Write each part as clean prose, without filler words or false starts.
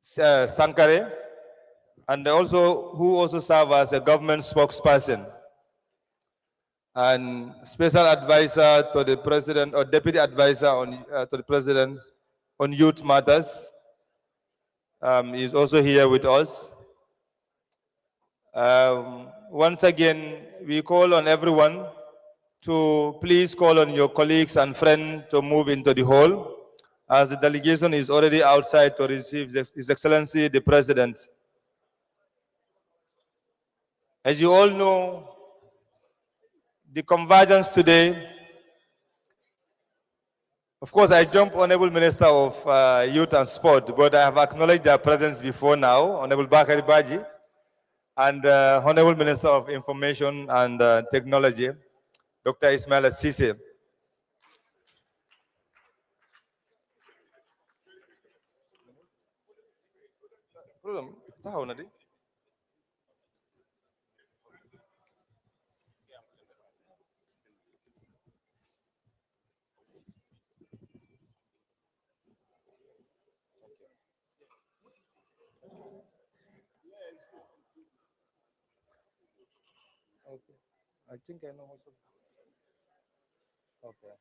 Sankare, and also who also serve as a government spokesperson and special advisor to the president or deputy advisor on, to the president on youth matters, is also here with us. Once again, we call on everyone to please call on your colleagues and friends to move into the hall, as the delegation is already outside to receive His Excellency the President. As you all know, the convergence today, of course, I jump Honorable Minister of Youth and Sport, but I have acknowledged their presence before now, Honorable Bakari Baji, and Honorable Minister of Information and Technology, Dr. Ismail Assisi. Okay. I think I know what to. Okay.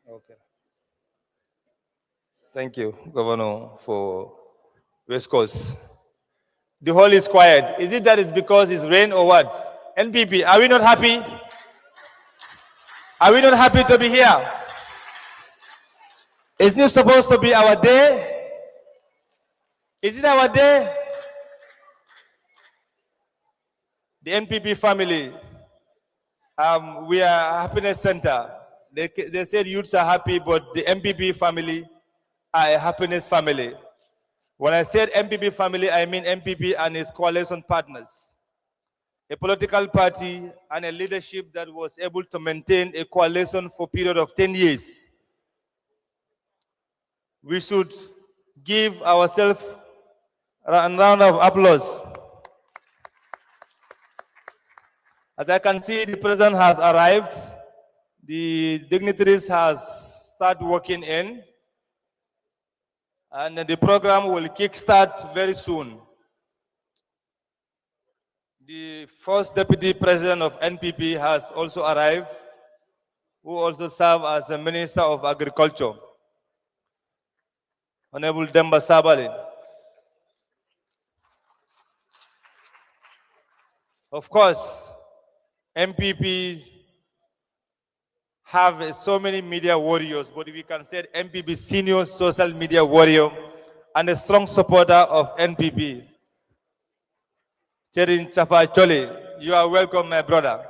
Okay. Thank you, Governor, for West Coast. The hall is quiet. Is it that it's because it's rain or what? NPP, are we not happy? Are we not happy to be here? Isn't it supposed to be our day? Is it our day? The NPP family, we are a happiness center. They said youths are happy, but the MPP family are a happiness family. When I said MPP family, I mean MPP and its coalition partners. A political party and a leadership that was able to maintain a coalition for a period of 10 years. We should give ourselves a round of applause. As I can see, the president has arrived. The dignitaries has started working in. And the program will kickstart very soon. The first deputy president of NPP has also arrived, who also serves as a Minister of Agriculture, Honorable Demba Sabali. Of course, MPP have so many media warriors, but we can say MPP senior social media warrior and a strong supporter of NPP. Cherin Chafa Chole, you are welcome, my brother.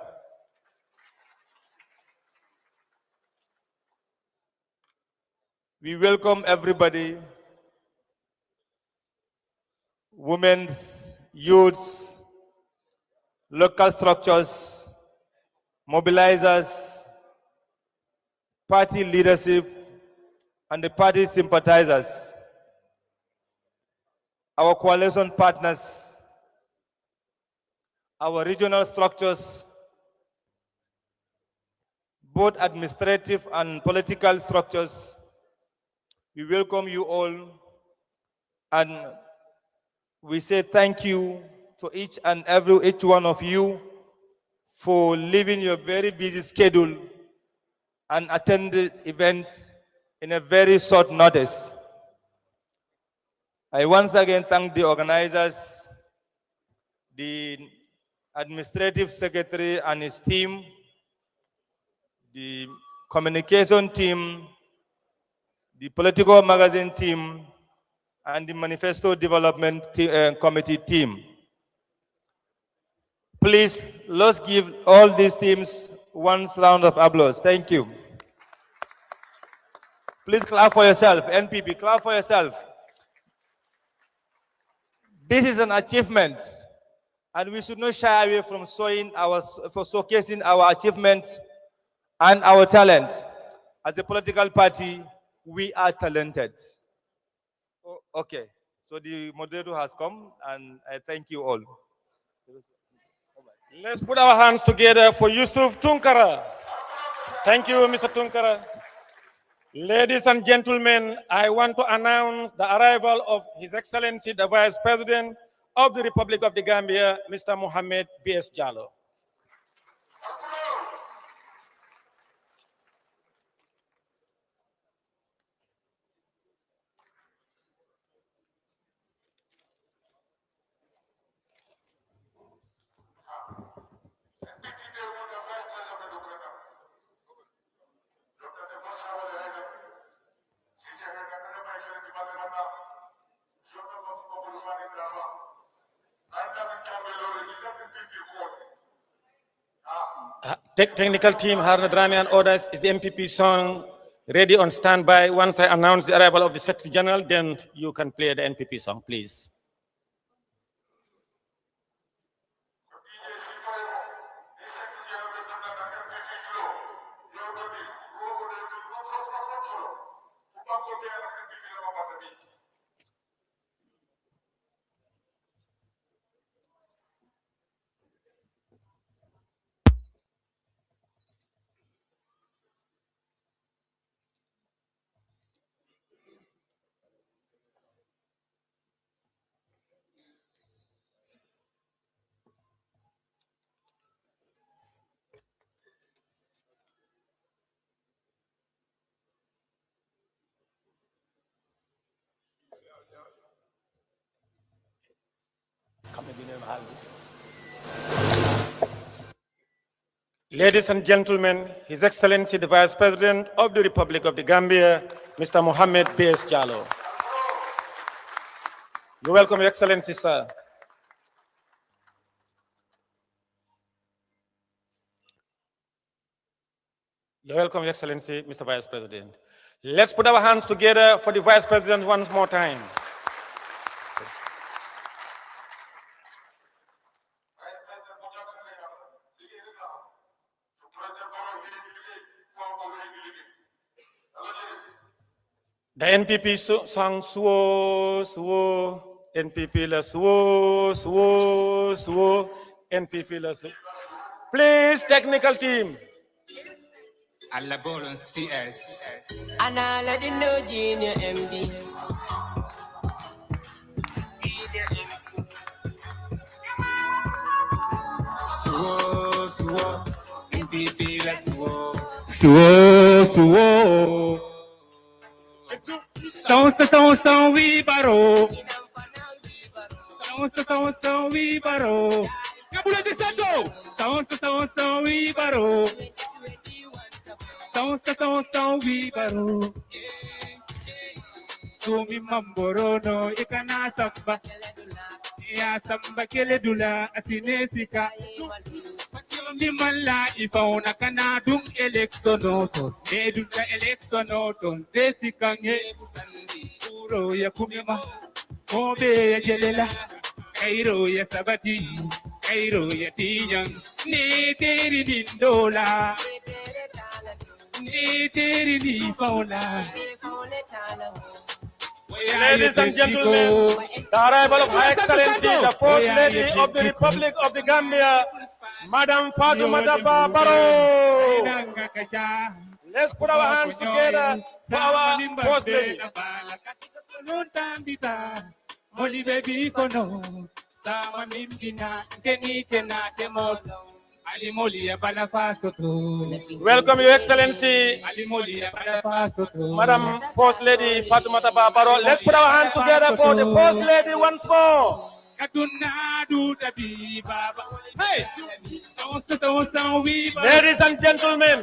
We welcome everybody, women, youths, local structures, mobilizers, party leadership, and the party sympathizers, our coalition partners, our regional structures, both administrative and political structures. We welcome you all, and we say thank you to each one of you for leaving your very busy schedule and attend this event in a very short notice. I once again thank the organizers, the administrative secretary and his team, the communication team, the political magazine team, and the Manifesto Development Committee team. Please, let's give all these teams one round of applause. Thank you. Please clap for yourself. NPP, clap for yourself. This is an achievement, and we should not shy away from showcasing our achievements and our talent. As a political party, we are talented. Oh, okay, so the moderator has come, and I thank you all. Let's put our hands together for Yusuf Tunkara. Thank you, Mr. Tunkara. Ladies and gentlemen, I want to announce the arrival of His Excellency, the Vice President of the Republic of the Gambia, Mr. Mohamed B.S. Jallow. Technical team, Harna Drami and orders, is the MPP song ready on standby? Once I announce the arrival of the Secretary General, then you can play the NPP song, please. Ladies and gentlemen, His Excellency, the Vice President of the Republic of the Gambia, Mr. Mohamed B.S. Jallow. You're welcome, Your Excellency, sir. You're welcome, Your Excellency, Mr. Vice President. Let's put our hands together for the Vice President once more time. The NPP song Suo, Suo, NPP la Suo, Suo, Suo, NPP la Suo. Please, technical team. Alla Bolon CS. And all of the new junior MD. Suo, Suo, NPP la Suo. Suo, Suo. São, we baro. São, we baro. Cabula de Santo. São, we baro. São, we baro. Sumi mamborono, ikana samba. Ya samba kele dula, asinesika. Di mala ifauna kana dung eleksonoto. Edunga eleksonoto. Sesika nge. Uro ya kumema. Kobe ya jelela. Kairo ya sabati. Kairo ya tiyang. Neteri dindola. Neteri ni fauna. Ladies and gentlemen, the arrival of Her Excellency, the First Lady of the Republic of the Gambia, Madam Fatoumata Barrow. Let's put our hands together for our First Lady. Welcome, Your Excellency, Madam First Lady Fatoumata Barrow. Let's put our hands together for the First Lady once more. Hey! Ladies and gentlemen,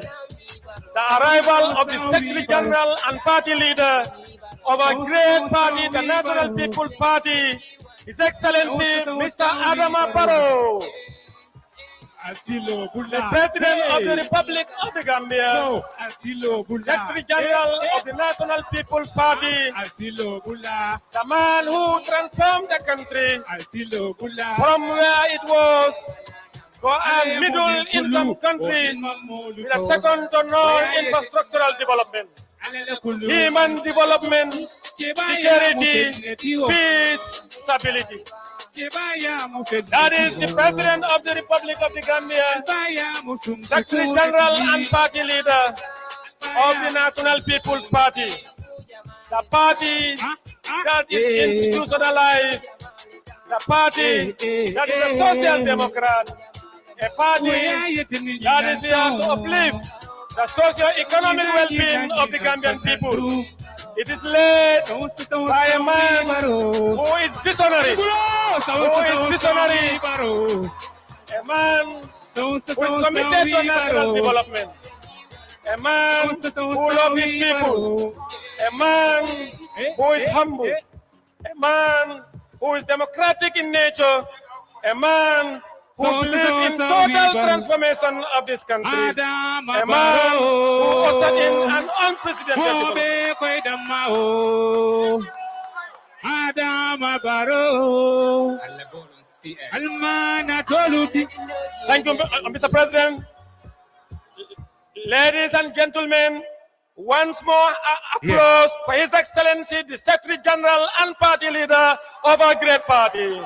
the arrival of the Secretary General and Party Leader of a great party, the National People's Party, His Excellency Mr. Adama Barrow. The President of the Republic of the Gambia, Secretary General of the National People's Party, the man who transformed the country from where it was to a middle-income country with a second to none infrastructural development, human development, security, peace, stability. That is the President of the Republic of the Gambia, Secretary General and Party Leader, of the National People's Party, the party that is institutionalized, the party that is a social democrat, a party that is here to uplift the socio-economic well-being of the Gambian people. It is led by a man who is visionary, a man who is committed to national development, a man who loves his people, a man who is humble, a man who is democratic in nature, a man who believes in total transformation of this country, a man who ushered in an unprecedented development. Thank you, Mr. President. Ladies and gentlemen, once more applause for His Excellency, the Secretary General and Party Leader of our great party.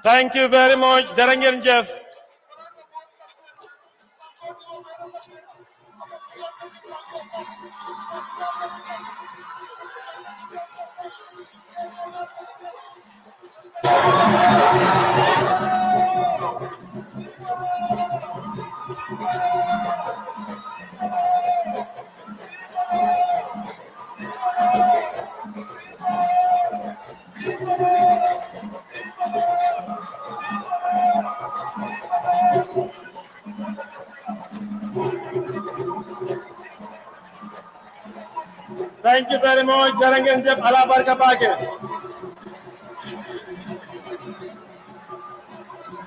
Thank you very much, Darangir Jeff. Thank you very much, Darangir Jeff. Allah barka bake.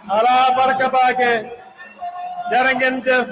Allah barka bake. Darangir Jeff.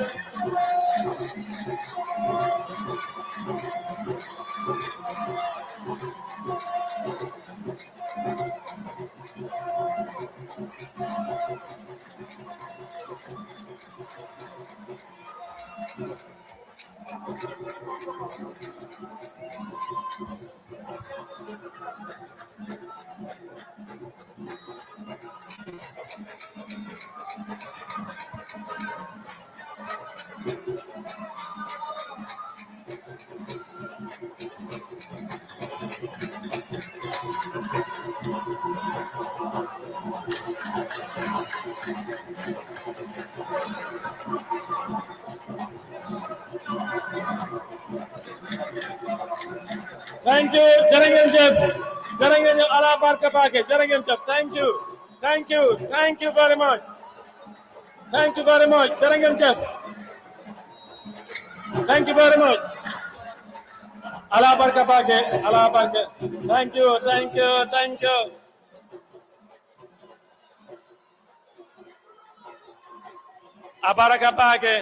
Thank you, Darangir Jeff. Darangir Jeff, Allah barka bake. Darangir Jeff, thank you. Thank you. Thank you very much. Thank you very much, Darangir Jeff. Thank you very much. Allah barka bake. Allah barka. Thank you. Thank you. Thank you. Abaraka bake.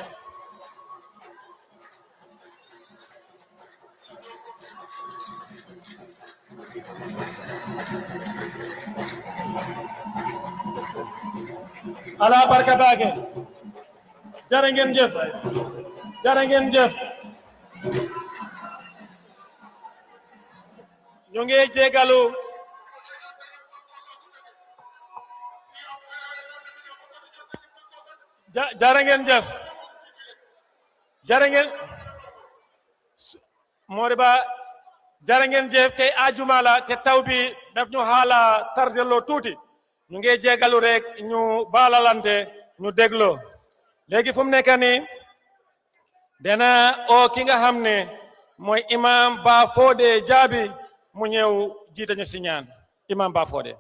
Allah barka bake. Darangir Jeff. Darangir Jeff. ñu ngi jégalu Darangir Jeff. Darangir Moriba Darangir Jeff tey ajuma la te taw bi daf ñu xaala tardeloo tuuti ñu ngi jégalu rek ñu baalalante ñu dégloo léegi fu mu nekk nii dana o ki nga xam ne mooy imam Ba Fodé Jaabi mu ñëw jiite ñu si ñaan imam Ba Fodé.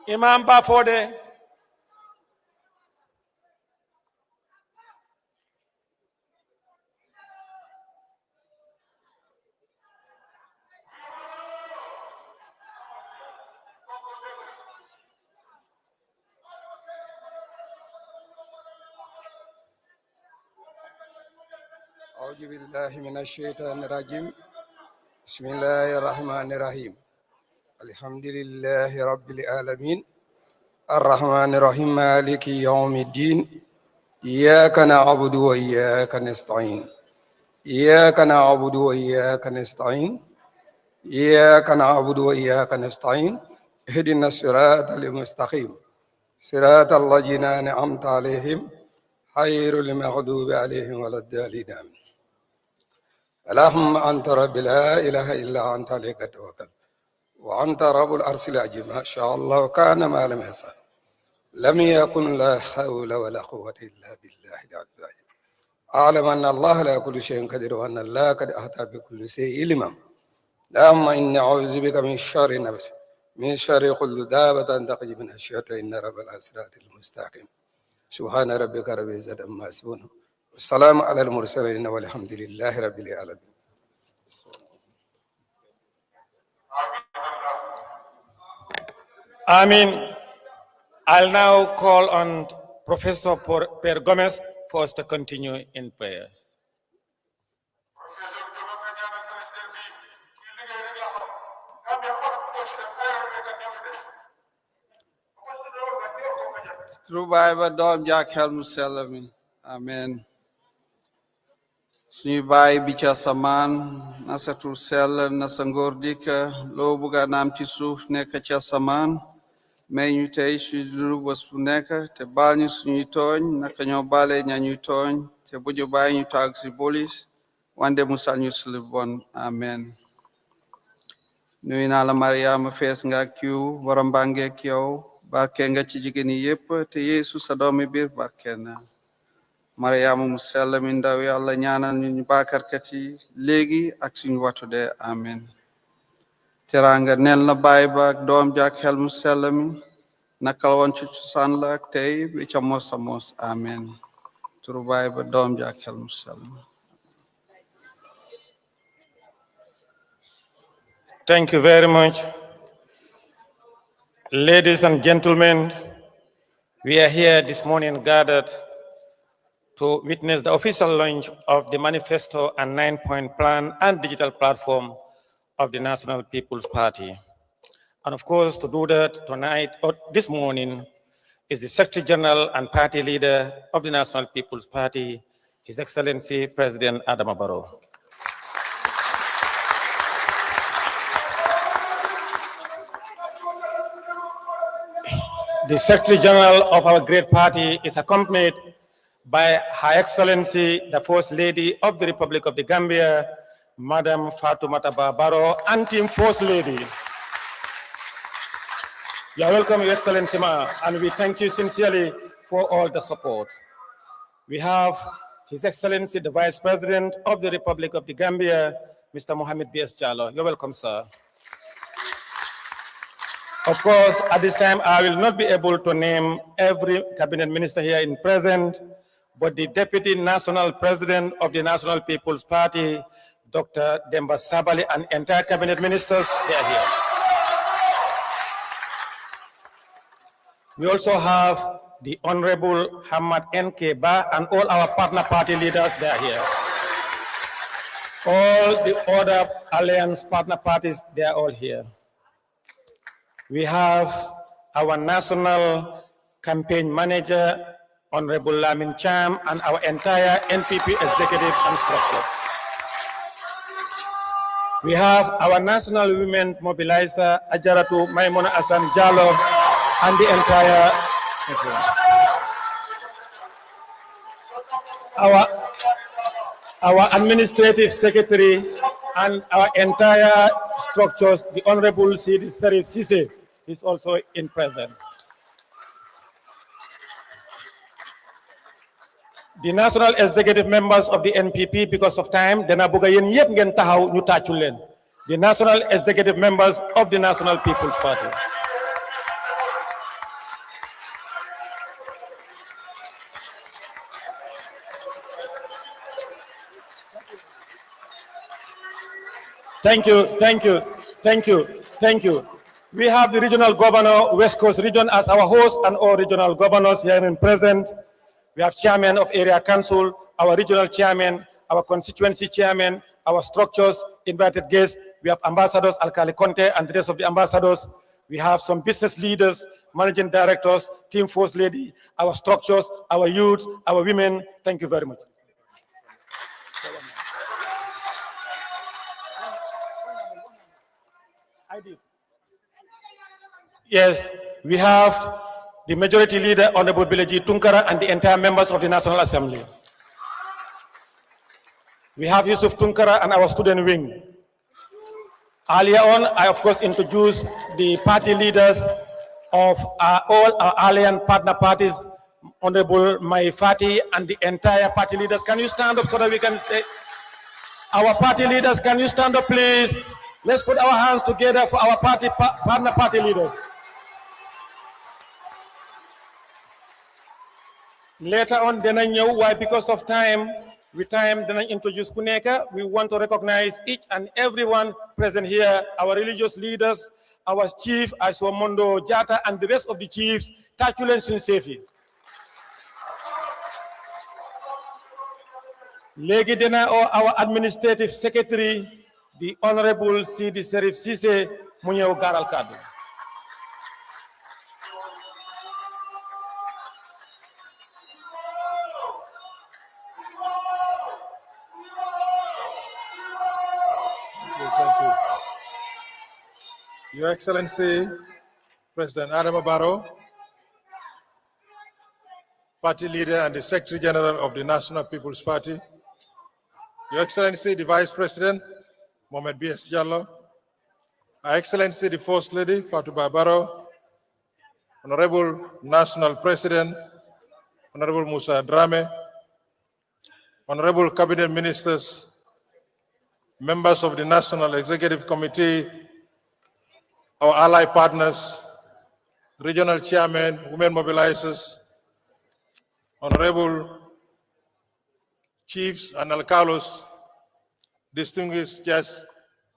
Imam Ba Fodé. أعوذ بالله من الشيطان الرجيم بسم بسم الله الرحمن الرحيم الحمد لله رب العالمين الرحمن الرحيم مالك يوم الدين إياك نعبد وإياك نستعين إياك نعبد وإياك نستعين إياك نعبد وإياك نستعين اهدنا الصراط المستقيم صراط الذين أنعمت عليهم غير المغضوب عليهم ولا الضالين آمين اللهم أنت رب لا إله إلا أنت عليك توكل وأنت رب العرش العظيم ما شاء الله كان ما لم يشاء لم يكن لا حول ولا قوة إلا بالله العلي العظيم أعلم أن الله لا كل شيء قدير وأن الله قد أحاط بكل شيء علما اللهم إني أعوذ بك من شر نفسي من شر كل دابة تقي من الشياطين إن رب الصراط المستقيم سبحان ربك رب العزة عما يصفون والسلام على المرسلين والحمد لله رب العالمين. Amen. I'll now call on Professor Per Gomez for us to continue in prayers. Through Bible doom jak xel mu sell mi amen suñu baay bi ca samaan na sa tur sell na sa ngóor dikk loo bëgga naam ci suuf nekk ca samaan may ñu tey suñu dund bés bu nekk te baal ñu suñuy tooñ naka ñoo baale ñañuy tooñ te bu ñu bàyyi ñu tàgg si bolis wande musal ñu si lu bon amen nuyu naa la Mariama fees nga ak yiw borom baa ngeek yow barke nga ci jigéen yi yépp te Yeesu sa doomi biir barke na Mariama mu sell mi ndaw Yàlla ñaanal ñu baakarkat yi léegi ak suñu wattu dee amen teranga nel na baay ba ak doom jak xel mu sell mi nakal woon ci cosaan la ak tey bi ca mos a mos amen turu baay ba doom jak xel mu sell mi. Thank you very much. Ladies and gentlemen, we are here this morning gathered to witness the official launch of the Manifesto and 9-point plan and digital platform of the National People's Party. And of course, to do that tonight, or this morning, is the Secretary General and Party Leader of the National People's Party, His Excellency President Adama Barrow. The Secretary General of our great party is accompanied by Her Excellency, the First Lady of the Republic of the Gambia, Madam Fatoumata Barrow, and Team First Lady. You are welcome, Your Excellency, and we thank you sincerely for all the support. We have His Excellency, the Vice President of the Republic of the Gambia, Mr. Mohamed B.S. Jallow. You're welcome, sir. Of course, at this time, I will not be able to name every cabinet minister here in present, but the Deputy National President of the National People's Party, Dr. Demba Sabali, and entire cabinet ministers, they are here. We also have the Honorable Hamad N.K. Ba and all our partner party leaders, they are here. All the other alliance partner parties, they are all here. We have our national campaign manager, Honorable Lamin Cham, and our entire NPP executive and structures. We have our national women mobilizer, Ajaratu Maimuna Asan Jallow, and the entire our administrative secretary and our entire structures, the Honorable Sidi Sarif Sise is also in present. The national executive members of the NPP, because of time, the national executive members of the National People's Party. Thank you, thank you, thank you, thank you. We have the regional governor, West Coast region, as our host, and all regional governors here in present. We have chairman of area council, our regional chairman, our constituency chairman, our structures, invited guests, We have ambassadors, Alkali Conte, and the rest of the ambassadors. We have some business leaders, managing directors, team force lady, our structures, our youths, our women. Thank you very much. Yes, we have the majority leader, Honorable Bileji Tunkara, and the entire members of the National Assembly. We have Yusuf Tunkara and our student wing. Earlier on, I of course introduced the party leaders of all our alliance partner parties, Honorable Mai Fati and the entire party leaders. Can you stand up so that we can say, our party leaders, can you stand up please? Let's put our hands together for our partner party leaders. Later on, then I know why, because of time, then I introduce Kuneka. We want to recognize each and everyone present here, our religious leaders, our chief, Asomondo Jata, and the rest of the chiefs. Tachulen Sunsefi. Legi dena or our administrative secretary, the Honorable Sidi Serif Sise Munyo Garal Kadu. Thank you. Your Excellency, President Adam Barrow, Party Leader and the Secretary General of the National People's Party, Your Excellency, the Vice President, Mohamed B.S. Jallo, Her Excellency, the First Lady, Fatouba Barrow, Honorable National President, Honorable Musa Drame, Honorable Cabinet Ministers, members of the National Executive Committee, our ally partners, regional chairmen, women mobilizers, honorable chiefs and alcalos, distinguished guests,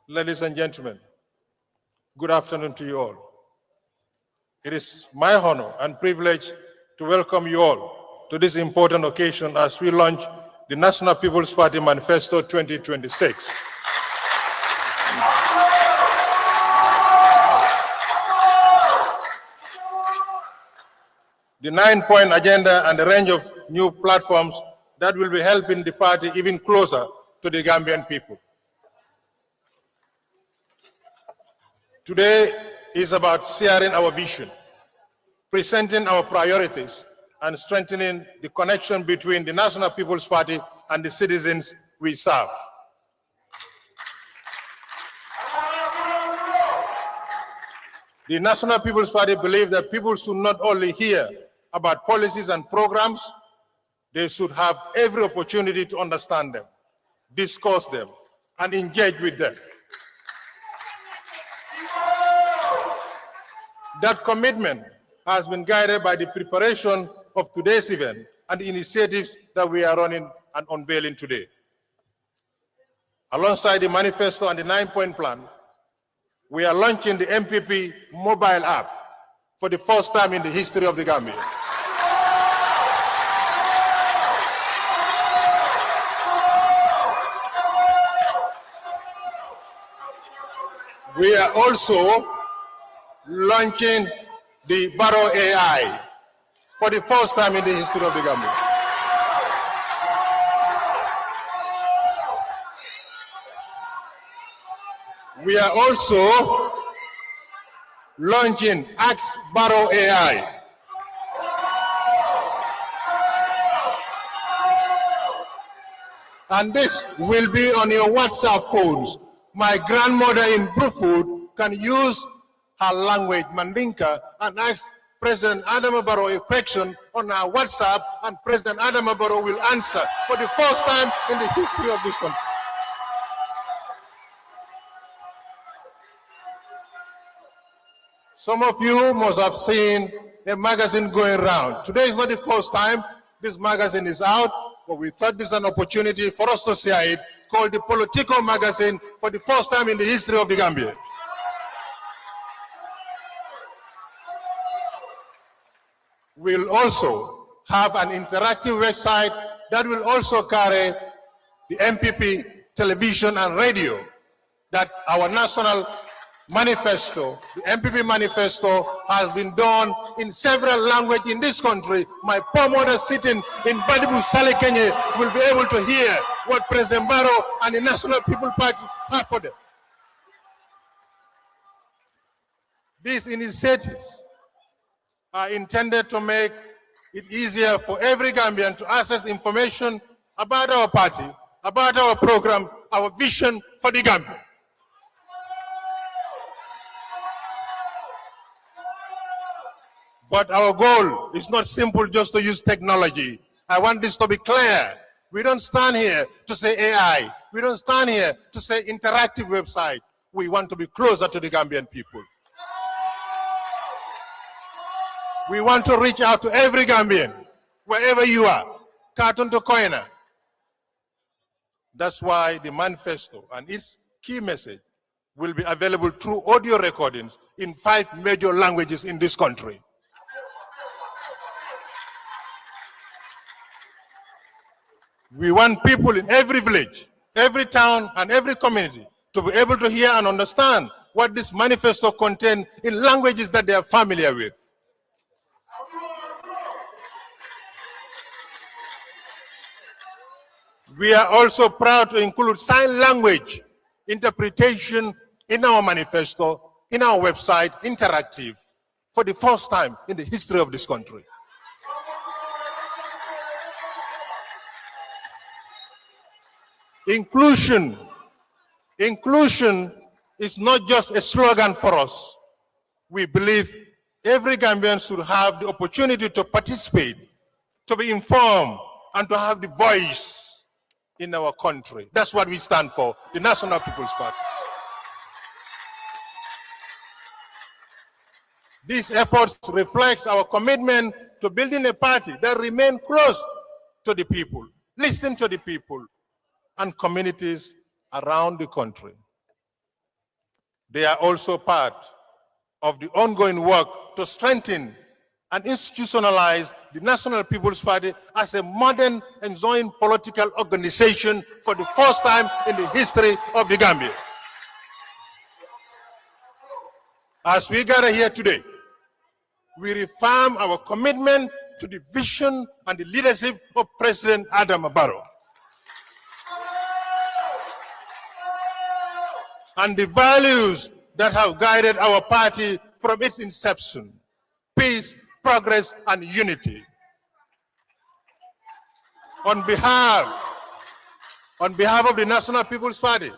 ladies and gentlemen, good afternoon to you all. It is my honor and privilege to welcome you all to this important occasion as we launch the National People's Party Manifesto 2026. The 9-point agenda and a range of new platforms that will be helping the party even closer to the Gambian people. Today is about sharing our vision, presenting our priorities, and strengthening the connection between the National People's Party and the citizens we serve. The National People's Party believes that people should not only hear about policies and programs, they should have every opportunity to understand them, discuss them, and engage with them. That commitment has been guided by the preparation of today's event and the initiatives that we are running and unveiling today. Alongside the manifesto and the 9-point plan, we are launching the MPP mobile app for the first time in the history of the Gambia. We are also launching the Barrow AI for the first time in the history of the Gambia. We are also launching Ask Barrow AI. And this will be on your WhatsApp phones. My grandmother in Bruford can use her language, Mandinka, and ask President Adama Barrow a question on our WhatsApp, and President Adama Barrow will answer for the first time in the history of this country. Some of you must have seen a magazine going around. Today is not the first time this magazine is out, but we thought this is an opportunity for us to share it, called the Politico magazine, for the first time in the history of the Gambia. We'll also have an interactive website that will also carry the MPP television and radio. that our national manifesto, the MPP manifesto, has been done in several languages in this country. My poor mother sitting in Badibu Sale, Kenya, will be able to hear what President Barrow and the National People Party have for them. These initiatives are intended to make it easier for every Gambian to access information about our party, about our program, our vision for the Gambia. But our goal is not simple just to use technology. I want this to be clear. We don't stand here to say AI. We don't stand here to say interactive website. We want to be closer to the Gambian people. We want to reach out to every Gambian, wherever you are, carton to corner. That's why the manifesto and its key message will be available through audio recordings in 5 major languages in this country. We want people in every village, every town, and every community to be able to hear and understand what this manifesto contains in languages that they are familiar with. We are also proud to include sign language interpretation in our manifesto, in our website, interactive, for the first time in the history of this country. Inclusion is not just a slogan for us. We believe every Gambian should have the opportunity to participate, to be informed, and to have the voice in our country. That's what we stand for, the National People's Party. These efforts reflect our commitment to building a party that remains close to the people, listening to the people and communities around the country. They are also part of the ongoing work to strengthen and institutionalize the National People's Party as a modern and joint political organization for the first time in the history of the Gambia. As we gather here today, we reaffirm our commitment to the vision and the leadership of President Adam Barrow, and the values that have guided our party from its inception: peace, progress, and unity. On behalf of the National People's Party,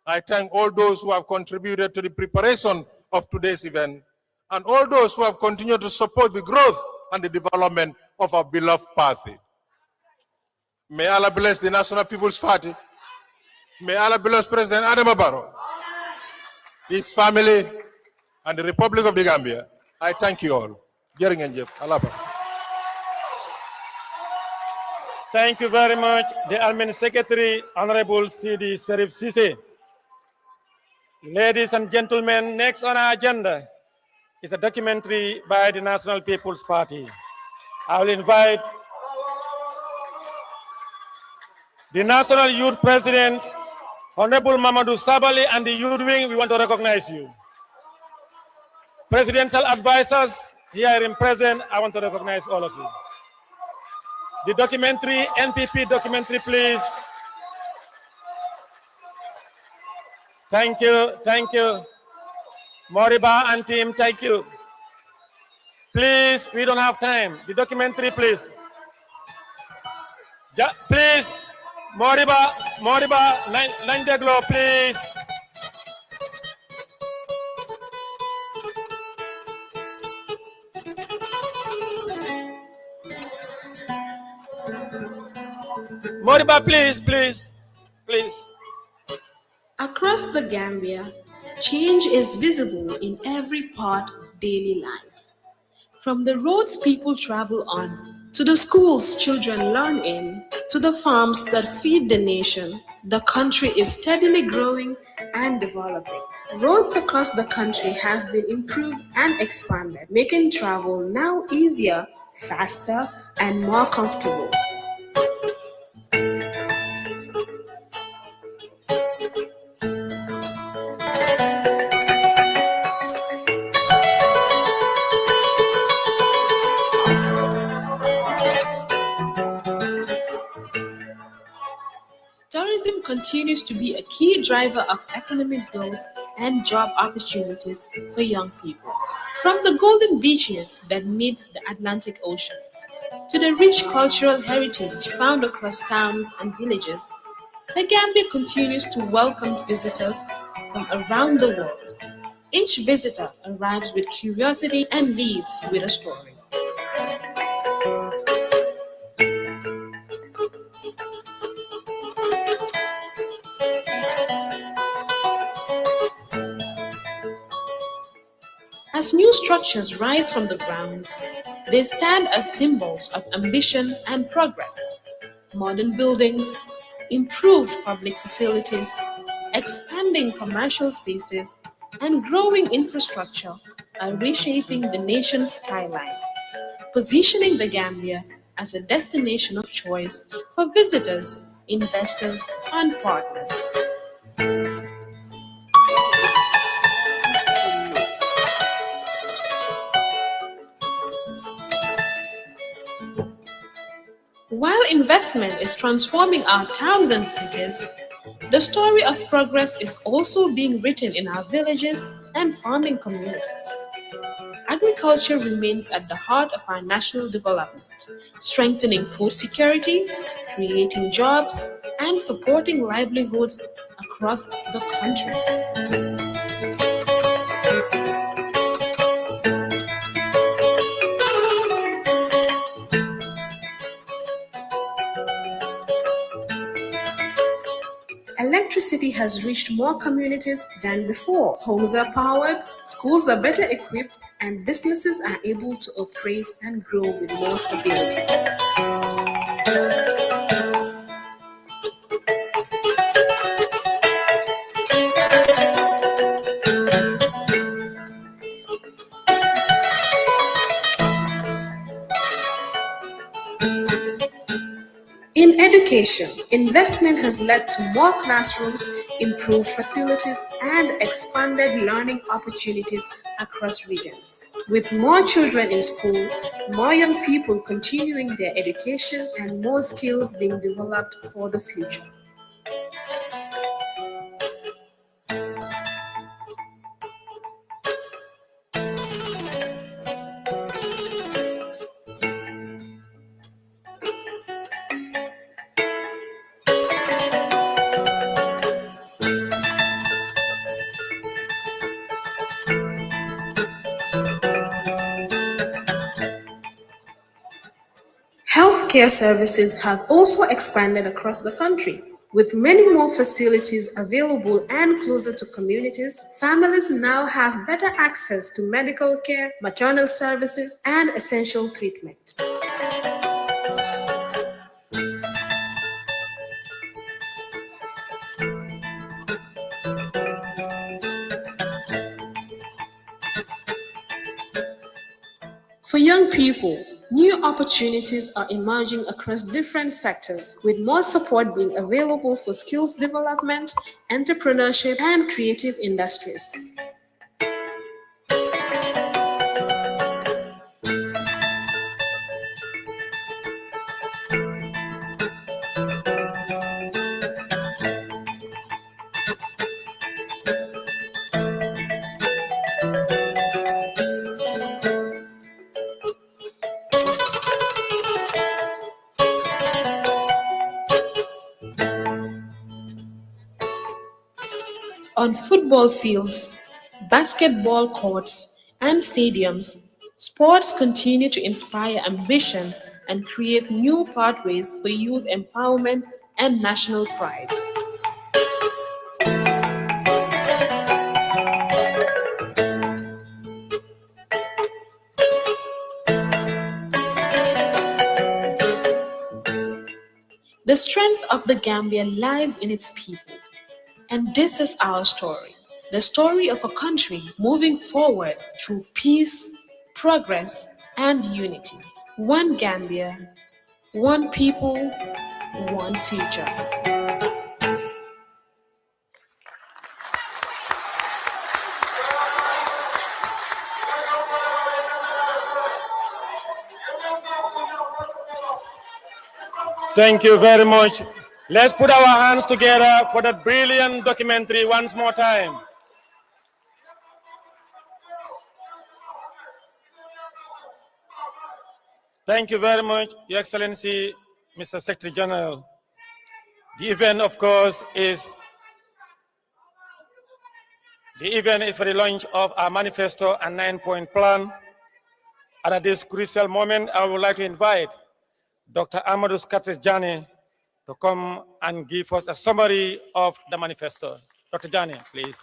I thank all those who have contributed to the preparation of today's event, and all those who have continued to support the growth and the development of our beloved party. May Allah bless the National People's Party. May Allah bless President Adam Barrow, his family, and the Republic of the Gambia. I thank you all. Allah. Thank you very much, the Admin Secretary, Honorable C.D. Serif Sise. Ladies and gentlemen, next on our agenda is a documentary by the National People's Party. I will invite the National Youth President, Honorable Mamadou Sabali, and the Youth Wing. We want to recognize you. Presidential advisors here in present, I want to recognize all of you. The documentary, NPP documentary, please. Thank you, thank you. Moriba and team, thank you. Please, we don't have time. The documentary, please. Please, Moriba, line the glow, please. Moriba, please. Across the Gambia, change is visible in every part of daily life. From the roads people travel on, to the schools children learn in, to the farms that feed the nation, the country is steadily growing and developing. Roads across the country have been improved and expanded, making travel now easier, faster, and more comfortable. continues to be a key driver of economic growth and job opportunities for young people. From the golden beaches that meet the Atlantic Ocean to the rich cultural heritage found across towns and villages, the Gambia continues to welcome visitors from around the world. Each visitor arrives with curiosity and leaves with a story. As new structures rise from the ground, they stand as symbols of ambition and progress. Modern buildings, improved public facilities, expanding commercial spaces, and growing infrastructure are reshaping the nation's skyline, positioning the Gambia as a destination of choice for visitors, investors, and partners. While investment is transforming our towns and cities, the story of progress is also being written in our villages and farming communities. Agriculture remains at the heart of our national development, strengthening food security, creating jobs, and supporting livelihoods across the country. Electricity has reached more communities than before. Homes are powered, schools are better equipped, and businesses are able to operate and grow with more stability. In education, investment has led to more classrooms, improved facilities, and expanded learning opportunities across regions. With more children in school, more young people continuing their education, and more skills being developed for the future. Healthcare services have also expanded across the country. With many more facilities available and closer to communities, families now have better access to medical care, maternal services, and essential treatment. For young people, new opportunities are emerging across different sectors, with more support being available for skills development, entrepreneurship, and creative industries. On football fields, basketball courts, and stadiums, sports continue to inspire ambition and create new pathways for youth empowerment and national pride. The strength of the Gambia lies in its people. And this is our story, the story of a country moving forward through peace, progress, and unity. One Gambia, one people, one future. Thank you very much. Let's put our hands together for that brilliant documentary once more time. Thank you very much, Your Excellency, Mr. Secretary General. The event, of course, is for the launch of our manifesto and 9-point plan. And at this crucial moment, I would like to invite Dr. Amadou Jani to come and give us a summary of the manifesto. Dr. Jani, please.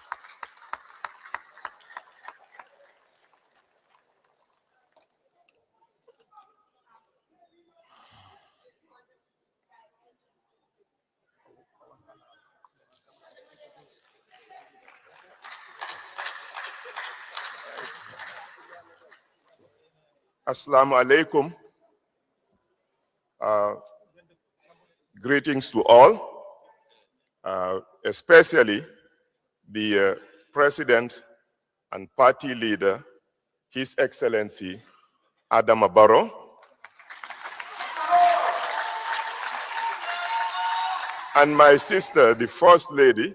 Assalamu alaikum. Greetings to all, especially the President and Party Leader, His Excellency Adama Barrow, and my sister, the First Lady,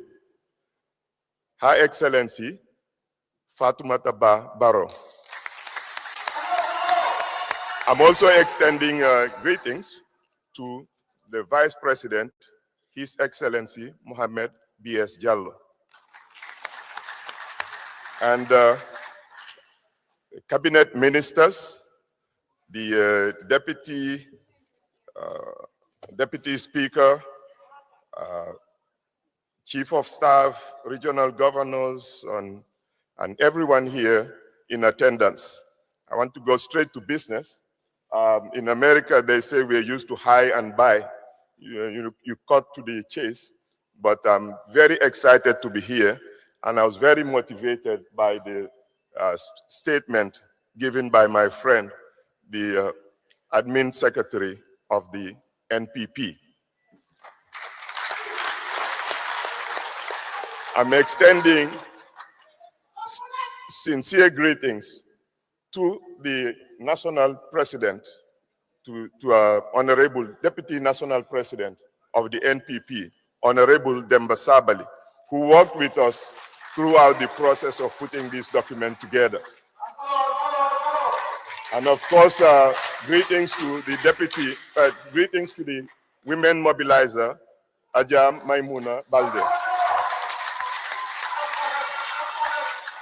Her Excellency Fatoumata Barrow. I'm also extending greetings to the Vice President, His Excellency Mohamed B.S. Jallo, and the Cabinet Ministers, the Deputy Speaker, Chief of Staff, Regional Governors, and everyone here in attendance. I want to go straight to business. In America, they say we're used to high and buy. You cut to the chase, but I'm very excited to be here, and I was very motivated by the statement given by my friend, the admin secretary of the NPP. I'm extending sincere greetings to the National President, to Honorable Deputy National President of the NPP, Honorable Demba Sabali, who worked with us throughout the process of putting this document together. And of course, greetings to the women mobilizer, Ajam Maimuna Balde.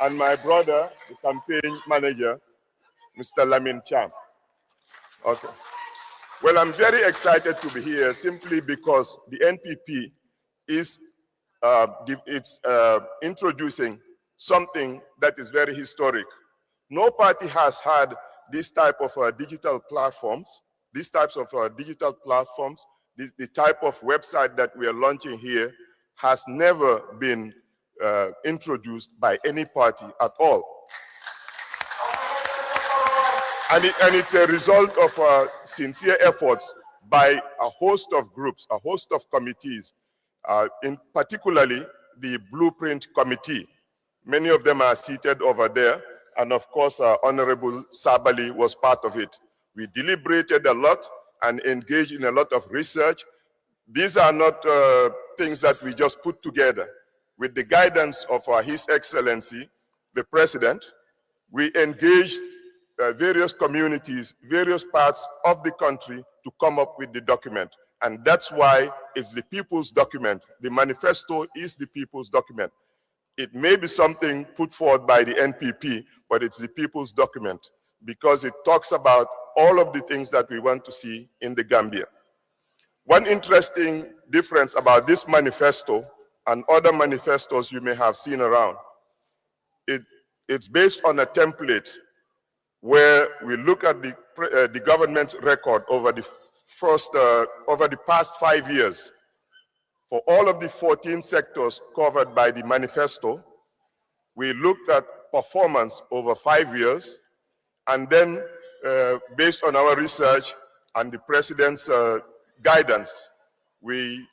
And my brother, the campaign manager, Mr. Lamin Cham. Okay. Well, I'm very excited to be here simply because the NPP is introducing something that is very historic. No party has had this type of digital platforms, the type of website that we are launching here has never been introduced by any party at all. And it's a result of sincere efforts by a host of groups, a host of committees, in particularly the Blueprint Committee. Many of them are seated over there, and of course, Honorable Sabali was part of it. We deliberated a lot and engaged in a lot of research. These are not things that we just put together. With the guidance of His Excellency, the President, we engaged various communities, various parts of the country to come up with the document. And that's why it's the people's document. The manifesto is the people's document. It may be something put forward by the NPP, but it's the people's document because it talks about all of the things that we want to see in the Gambia. One interesting difference about this manifesto and other manifestos you may have seen around, it's based on a template where we look at the government's record over the past 5 years. For all of the 14 sectors covered by the manifesto, we looked at performance over 5 years, and then based on our research and the President's guidance, we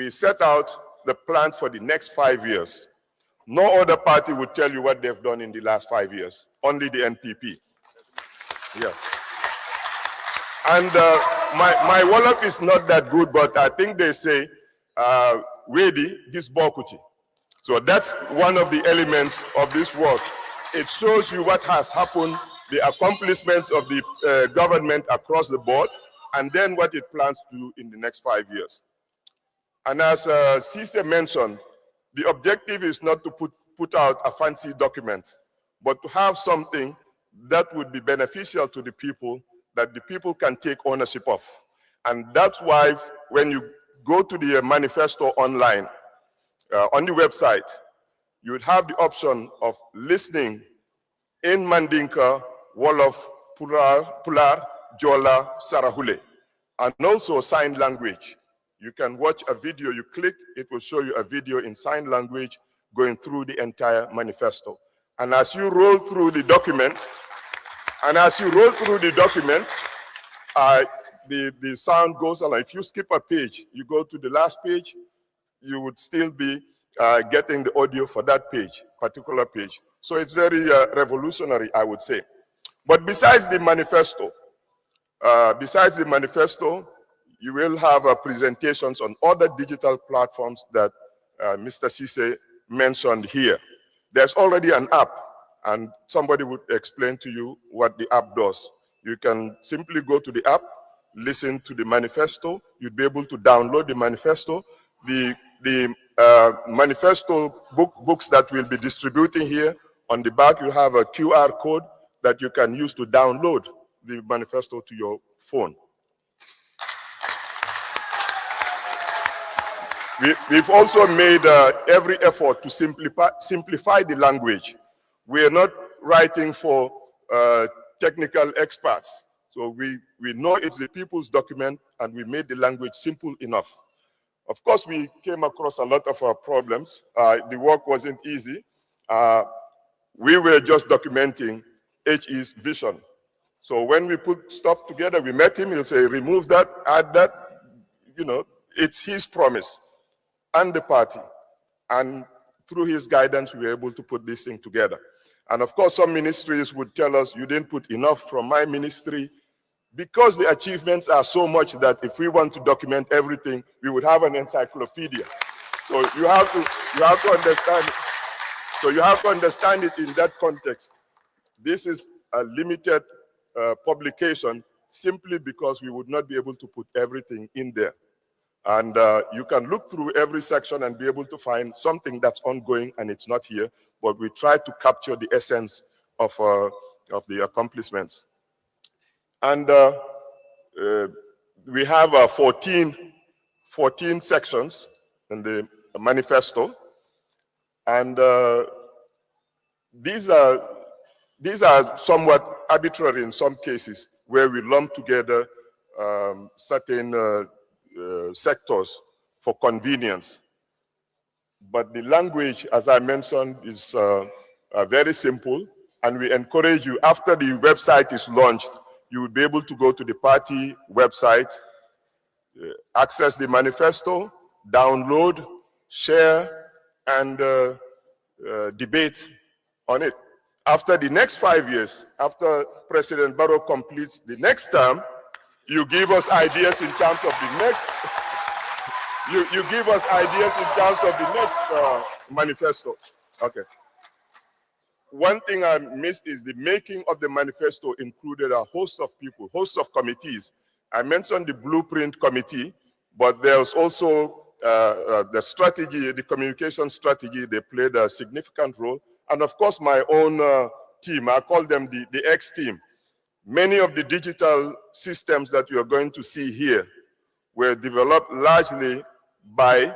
set out the plan for the next 5 years. No other party would tell you what they've done in the last 5 years, only the NPP. Yes. And my Wolof is not that good, but I think they say, Wedi, this Bokuchi. So that's one of the elements of this work. It shows you what has happened, the accomplishments of the government across the board, and then what it plans to do in the next 5 years. And as Cisse mentioned, the objective is not to put out a fancy document, but to have something that would be beneficial to the people, that the people can take ownership of. And that's why when you go to the manifesto online, on the website, you would have the option of listening in Mandinka, Wolof, Pular, Jola, Sarahule, and also sign language. You can watch a video, you click, it will show you a video in sign language going through the entire manifesto. And as you roll through the document, the sound goes along. If you skip a page, you go to the last page, you would still be getting the audio for that page, particular page. So it's very revolutionary, I would say. But besides the manifesto, you will have presentations on other digital platforms that Mr. Cisse mentioned here. There's already an app, and somebody would explain to you what the app does. You can simply go to the app, listen to the manifesto. You'd be able to download the manifesto. The manifesto books that we'll be distributing here, on the back you have a QR code that you can use to download the manifesto to your phone. We've also made every effort to simplify the language. We are not writing for technical experts. So we know it's the people's document, and we made the language simple enough. Of course, we came across a lot of problems. The work wasn't easy. We were just documenting HE's vision. So when we put stuff together, we met him, he'll say, remove that, add that. You know, it's his promise and the party. And through his guidance, we were able to put this thing together. And of course, some ministries would tell us, you didn't put enough from my ministry, because the achievements are so much that if we want to document everything, we would have an encyclopedia. So you have to understand it. So you have to understand it in that context. This is a limited publication simply because we would not be able to put everything in there. And you can look through every section and be able to find something that's ongoing and it's not here, but we try to capture the essence of the accomplishments. And we have 14 sections in the manifesto, and these are somewhat arbitrary in some cases, where we lump together certain sectors for convenience. But the language, as I mentioned, is very simple, and we encourage you, after the website is launched, you will be able to go to the party website, access the manifesto, download, share, and debate on it. After the next 5 years, after President Barrow completes the next term, you give us ideas in terms of the next, you give us ideas in terms of the next manifesto. Okay. One thing I missed is the making of the manifesto included a host of people, hosts of committees. I mentioned the blueprint committee, but there's also the strategy, the communication strategy. They played a significant role. And of course, my own team, I call them the X team. Many of the digital systems that you are going to see here were developed largely by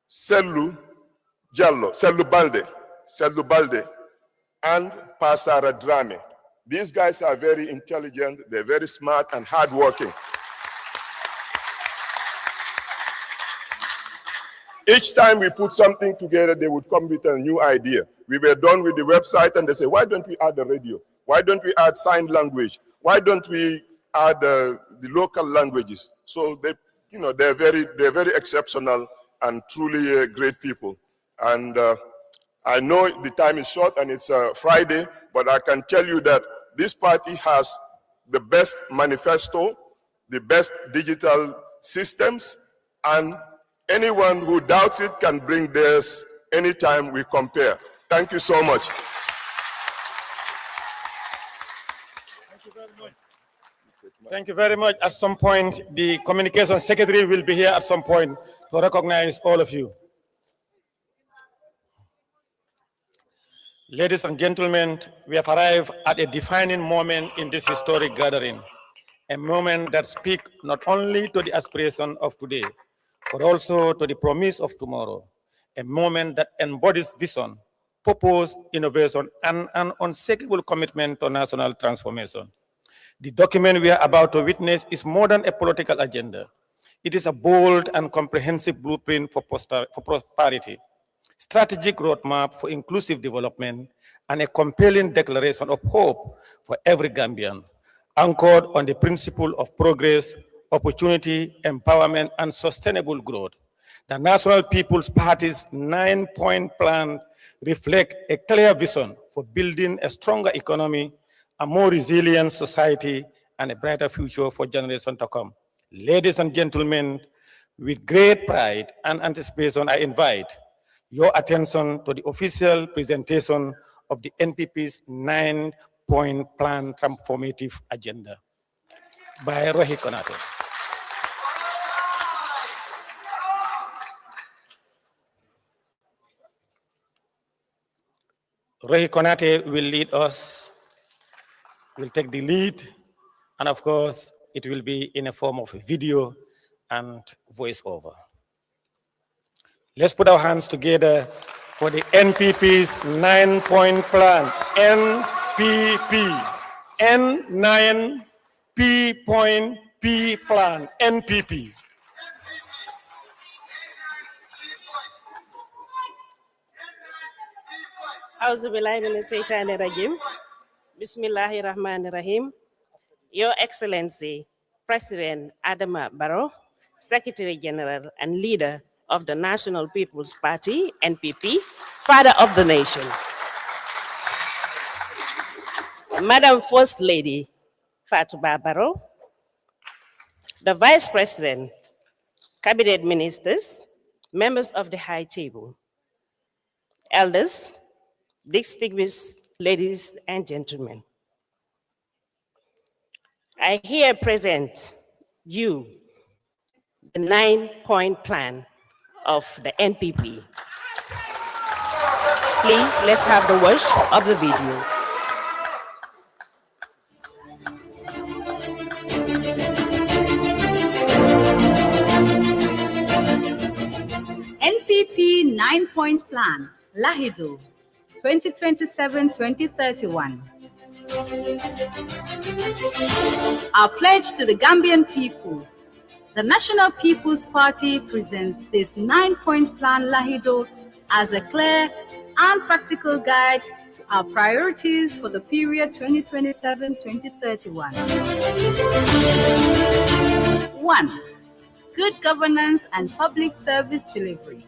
Sellu Balde, and Pasara Drame. These guys are very intelligent, they're very smart and hardworking. Each time we put something together, they would come with a new idea. We were done with the website and they say, why don't we add the radio? Why don't we add sign language? Why don't we add the local languages? So they, they're very exceptional and truly great people. And I know the time is short and it's Friday, but I can tell you that this party has the best manifesto, the best digital systems, and anyone who doubts it can bring theirs anytime we compare. Thank you so much. Thank you very much. At some point, the communication secretary will be here at some point to recognize all of you. Ladies and gentlemen, we have arrived at a defining moment in this historic gathering, a moment that speaks not only to the aspiration of today, but also to the promise of tomorrow, a moment that embodies vision, purpose, innovation, and an unshakable commitment to national transformation. The document we are about to witness is more than a political agenda. It is a bold and comprehensive blueprint for prosperity, strategic roadmap for inclusive development, and a compelling declaration of hope for every Gambian, anchored on the principle of progress, opportunity, empowerment, and sustainable growth. The National People's Party's 9-point plan reflects a clear vision for building a stronger economy, a more resilient society, and a brighter future for generations to come. Ladies and gentlemen, with great pride and anticipation, I invite your attention to the official presentation of the NPP's 9-point plan transformative agenda by Rohit Konate. Rohit Konate will lead us, will take the lead, and of course, it will be in a form of video and voiceover. Let's put our hands together for the NPP's 9-point plan. NPP. N9P plan. NPP. Auzubillahiminash-shaytanir-rajim. Bismillahir-Rahmanir-Rahim. Your Excellency, President Adama Barrow, Secretary General and leader of the National People's Party, NPP, Father of the Nation. Madam First Lady Fatouba Barrow, the Vice President, Cabinet Ministers, members of the High Table, elders, distinguished ladies and gentlemen. I here present you the 9-point plan of the NPP. Please, let's have the watch of the video. NPP 9-point plan, Lahido, 2027-2031. Our pledge to the Gambian people. The National People's Party presents this 9-point plan, Lahido, as a clear and practical guide to our priorities for the period 2027-2031. 1. Good governance and public service delivery.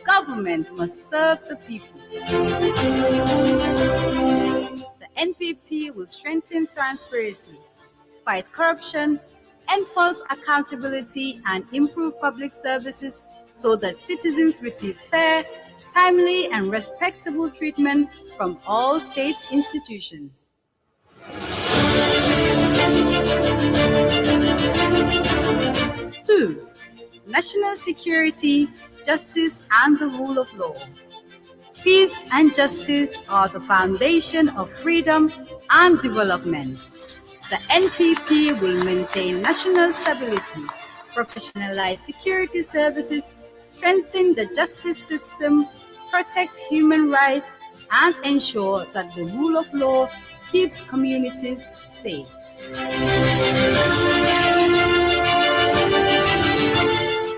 Government must serve the people. The NPP will strengthen transparency, fight corruption, enforce accountability, and improve public services so that citizens receive fair, timely, and respectable treatment from all state institutions. 2. National security, justice, and the rule of law. Peace and justice are the foundation of freedom and development. The NPP will maintain national stability, professionalize security services, strengthen the justice system, protect human rights, and ensure that the rule of law keeps communities safe.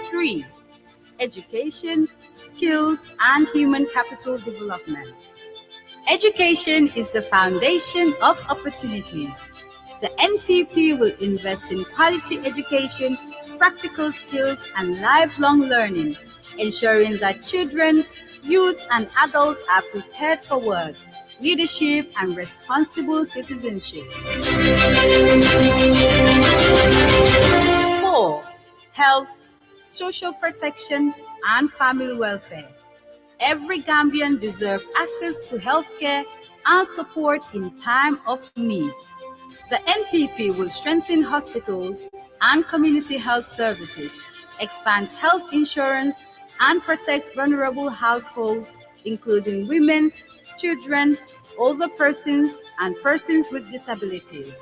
3. Education, skills, and human capital development. Education is the foundation of opportunities. The NPP will invest in quality education, practical skills, and lifelong learning, ensuring that children, youth, and adults are prepared for work, leadership, and responsible citizenship. 4. Health, social protection, and family welfare. Every Gambian deserves access to healthcare and support in time of need. The NPP will strengthen hospitals and community health services, expand health insurance, and protect vulnerable households, including women, children, older persons, and persons with disabilities.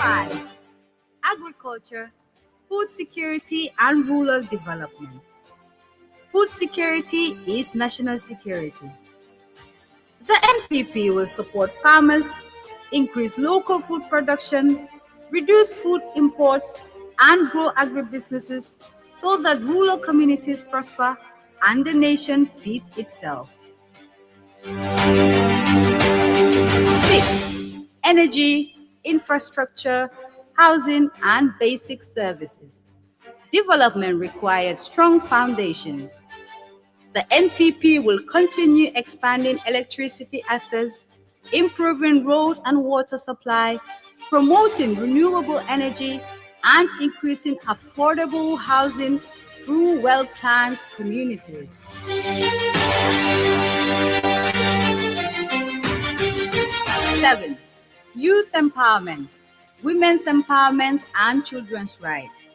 5. Agriculture, food security, and rural development. Food security is national security. The NPP will support farmers, increase local food production, reduce food imports, and grow agribusinesses so that rural communities prosper and the nation feeds itself. 6. Energy, infrastructure, housing, and basic services. Development requires strong foundations. The NPP will continue expanding electricity access, improving road and water supply, promoting renewable energy, and increasing affordable housing through well-planned communities. 7. Youth empowerment, women's empowerment, and children's rights.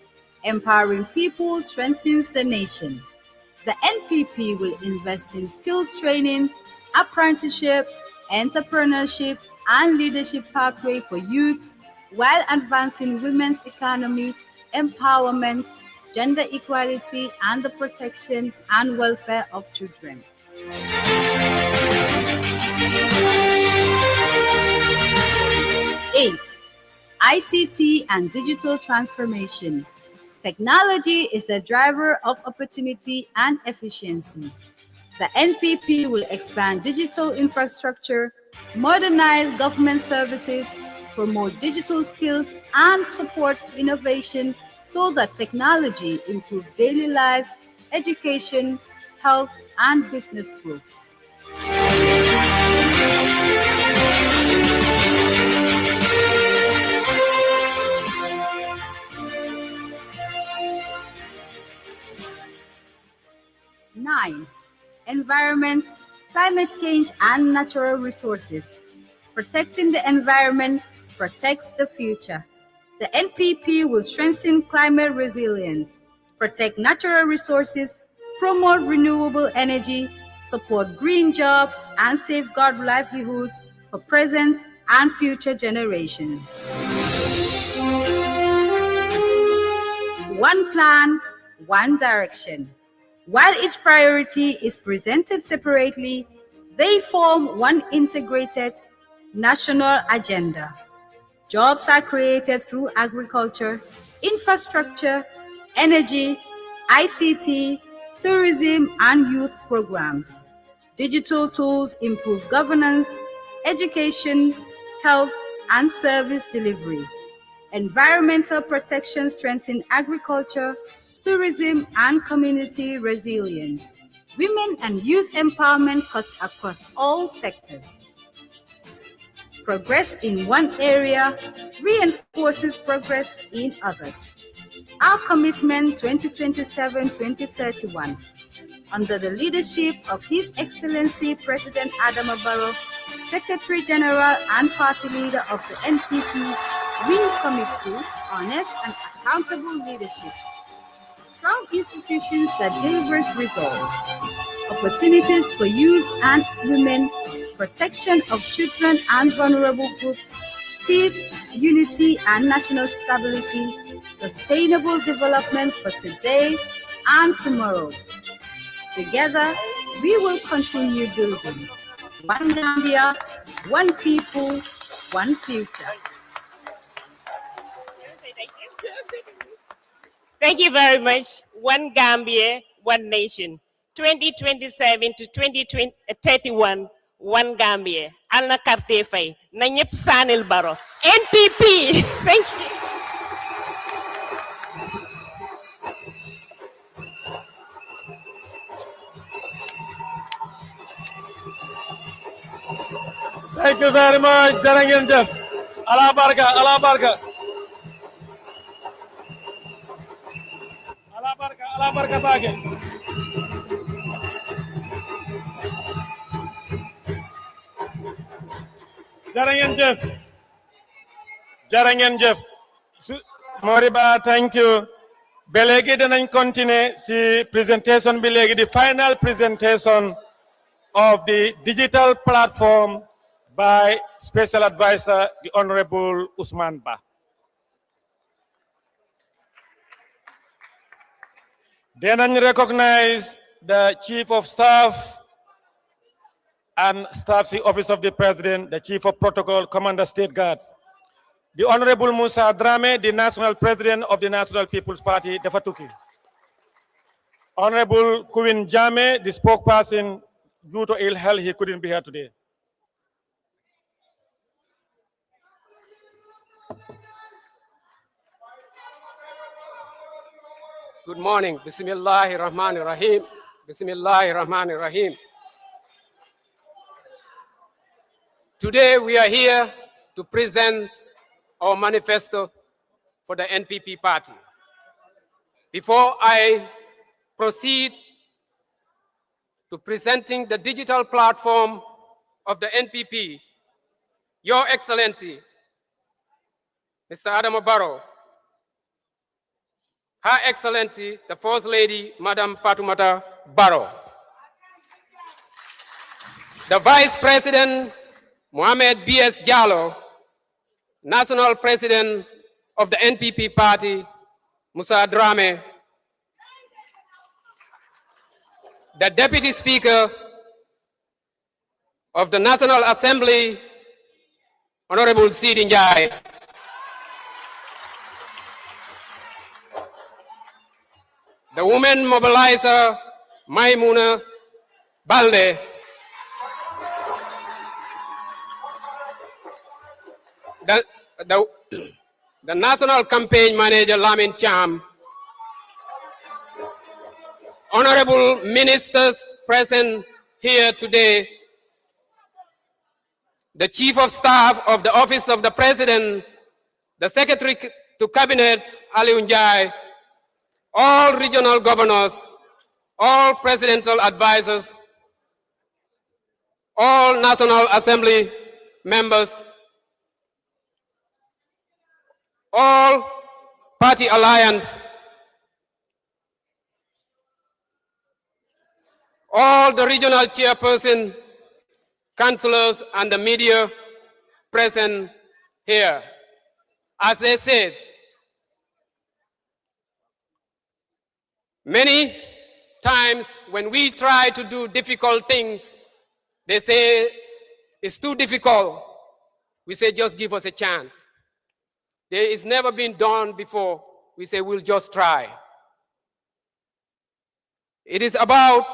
Empowering people strengthens the nation. The NPP will invest in skills training, apprenticeship, entrepreneurship, and leadership pathway for youths while advancing women's economy, empowerment, gender equality, and the protection and welfare of children. 8. ICT and digital transformation. Technology is a driver of opportunity and efficiency. The NPP will expand digital infrastructure, modernize government services, promote digital skills, and support innovation so that technology improves daily life, education, health, and business growth. 9. Environment, climate change, and natural resources. Protecting the environment protects the future. The NPP will strengthen climate resilience, protect natural resources, promote renewable energy, support green jobs, and safeguard livelihoods for present and future generations. One plan, one direction. While each priority is presented separately, they form one integrated national agenda. Jobs are created through agriculture, infrastructure, energy, ICT, tourism, and youth programs. Digital tools improve governance, education, health, and service delivery. Environmental protection strengthens agriculture, tourism, and community resilience. Women and youth empowerment cuts across all sectors. Progress in one area reinforces progress in others. Our commitment 2027-2031, under the leadership of His Excellency President Adama Barrow, Secretary General and Party Leader of the NPP, we commit to honest and accountable leadership, strong institutions that delivers results, opportunities for youth and women, protection of children and vulnerable groups, peace, unity, and national stability, sustainable development for today and tomorrow. Together, we will continue building one Gambia, one people, one future. Thank you very much. One Gambia, one nation. 2027 to 2031, one Gambia. Alna Karte Fay, na ñepp sanil Baro. NPP. Thank you. Thank you very much, Jarangan Jeff. Allah barka, Allah barka. Allah barka bage. Jarangan Jeff. Jarangan Jeff. Moriba, thank you. Belegi danañ continue si presentation bi legi the final presentation of the digital platform by Special Advisor, the Honorable Usman Ba. Then I recognize the Chief of Staff and Staff Office of the President, the Chief of Protocol, Commander State Guards. The Honorable Musa Drame, the National President of the National People's Party, the Fatuki. Honorable Kuwin Jame, the spokesperson, due to ill health, he couldn't be here today. Good morning. Bismillahir Rahmanir Rahim. Bismillahir Rahmanir Rahim. Today we are here to present our manifesto for the NPP party. Before I proceed to presenting the digital platform of the NPP, Your Excellency, Mr. Adama Barrow, Her Excellency, the First Lady, Madam Fatoumata Barrow, the Vice President, Mohamed B.S. Jallow, National President of the NPP party, Musa Drame, the Deputy Speaker of the National Assembly, Honorable Sidi Njai, the Women Mobilizer, Maimuna Balde, the National Campaign Manager, Lamin Cham, honorable ministers present here today, the Chief of Staff of the Office of the President, the Secretary to Cabinet, Ali Unjai, all regional governors, all presidential advisors, all National Assembly members, all party alliance, all the regional chairperson, councillors, and the media present here. As they said, many times when we try to do difficult things, they say it's too difficult. We say, just give us a chance. There is never been done before. We say, we'll just try. It is about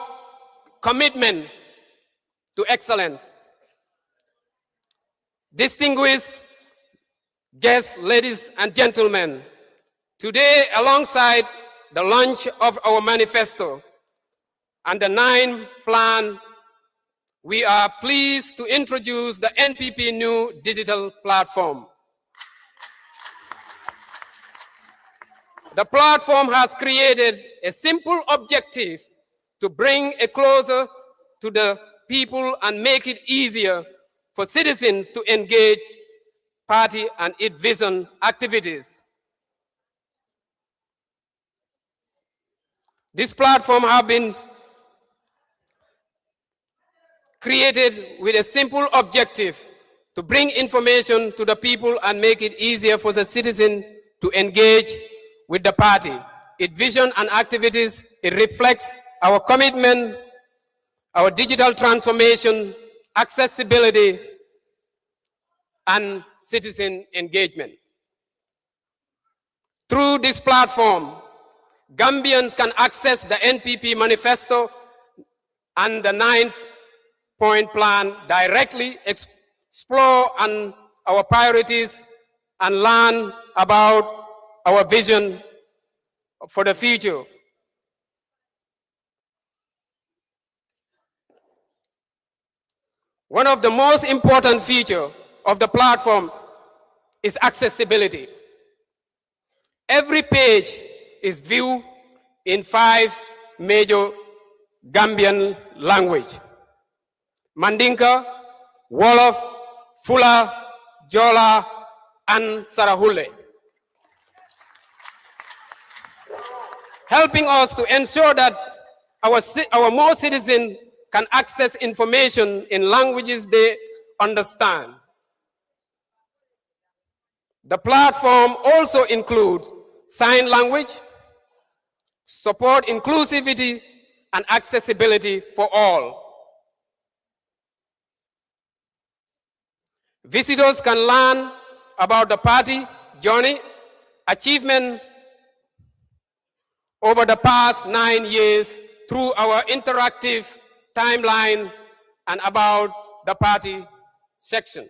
commitment to excellence. Distinguished guests, ladies and gentlemen, today, alongside the launch of our manifesto and the 9 plan, we are pleased to introduce the NPP new digital platform. The platform has created a simple objective to bring it closer to the people and make it easier for citizens to engage party and its vision activities. This platform has been created with a simple objective to bring information to the people and make it easier for the citizen to engage with the party. Its vision and activities, it reflects our commitment, our digital transformation, accessibility, and citizen engagement. Through this platform, Gambians can access the NPP manifesto and the 9-point plan directly, explore on our priorities, and learn about our vision for the future. One of the most important features of the platform is accessibility. Every page is viewed in 5 major Gambian languages: Mandinka, Wolof, Fula, Jola, and Sarahule, helping us to ensure that our more citizens can access information in languages they understand. The platform also includes sign language, support inclusivity and accessibility for all. Visitors can learn about the party journey, achievement over the past 9 years through our interactive timeline and about the party section.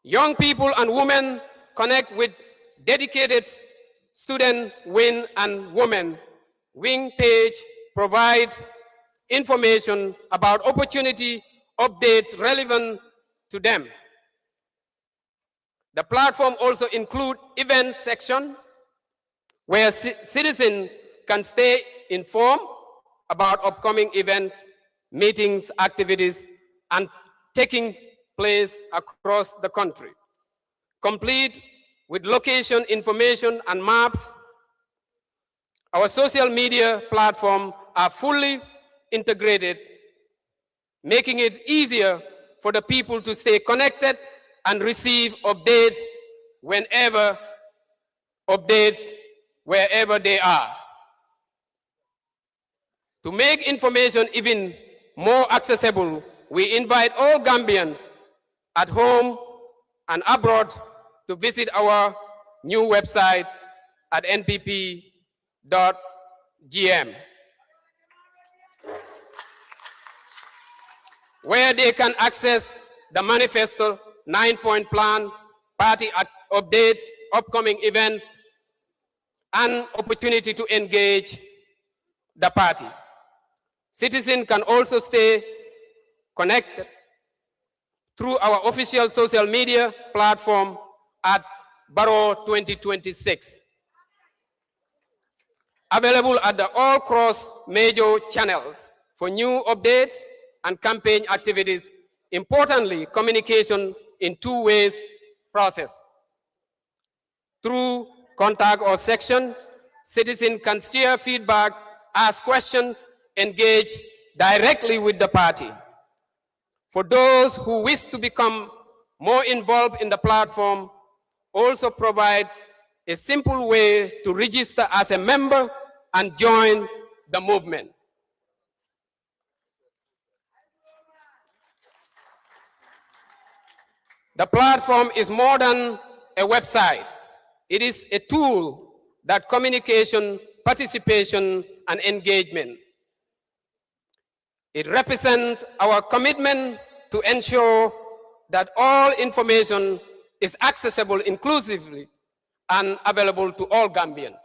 Young people and women connect with dedicated student wing and women wing page, provide information about opportunity updates relevant to them. The platform also includes event section where citizens can stay informed about upcoming events, meetings, activities, and taking place across the country. Complete with location information and maps, our social media platform are fully integrated, making it easier for the people to stay connected and receive updates wherever they are. To make information even more accessible, we invite all Gambians at home and abroad to visit our new website at npp.gm, where they can access the Manifesto 9-point plan, party updates, upcoming events, and opportunity to engage the party. Citizens can also stay connected through our official social media platform at Barrow 2026, available at all cross major channels for new updates and campaign activities. Importantly, communication in 2 ways process. Through contact or sections, citizens can share feedback, ask questions, engage directly with the party. For those who wish to become more involved in the platform, also provide a simple way to register as a member and join the movement. The platform is more than a website. It is a tool that communication, participation, and engagement. It represents our commitment to ensure that all information is accessible inclusively and available to all Gambians.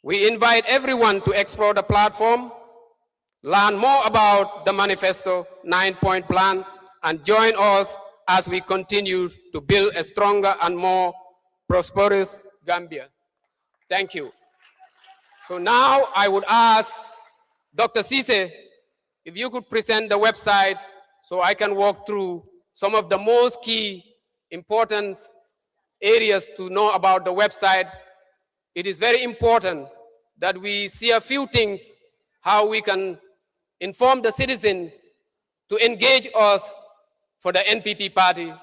We invite everyone to explore the platform, learn more about the Manifesto 9-point plan, and join us as we continue to build a stronger and more prosperous Gambia. Thank you. So now I would ask Dr. Cisse if you could present the website so I can walk through some of the most key important areas to know about the website. It is very important that we see a few things, how we can inform the citizens to engage us for the NPP party.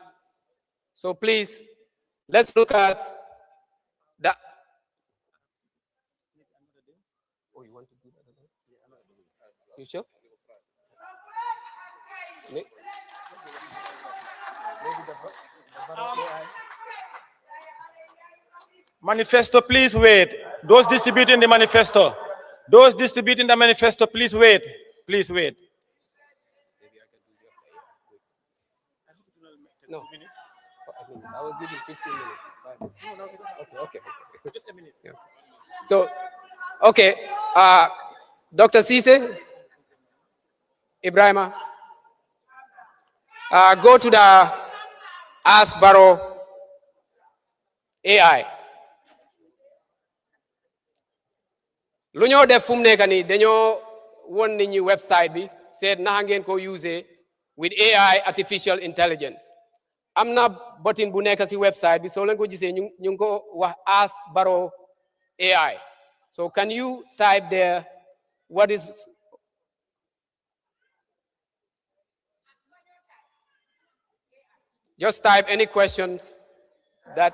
So please, let's look at the... Oh, you want to do that again? You sure? Manifesto, please wait. Those distributing the manifesto. Those distributing the manifesto, please wait. Please wait. No. I will give you 15 minutes. Okay. Just a minute. Yeah. So, okay. Dr. Cisse, Ibrahima, go to the Ask Barrow AI. lu ñoo def fu mu nekk nii dañoo won nit ñi website bi seet naka ngeen ko use with AI artificial intelligence am na button bu nekk si website bi soo leen ko gisee ñu ngi ko wax Ask Barrow AI. So can you type there what is just type any questions that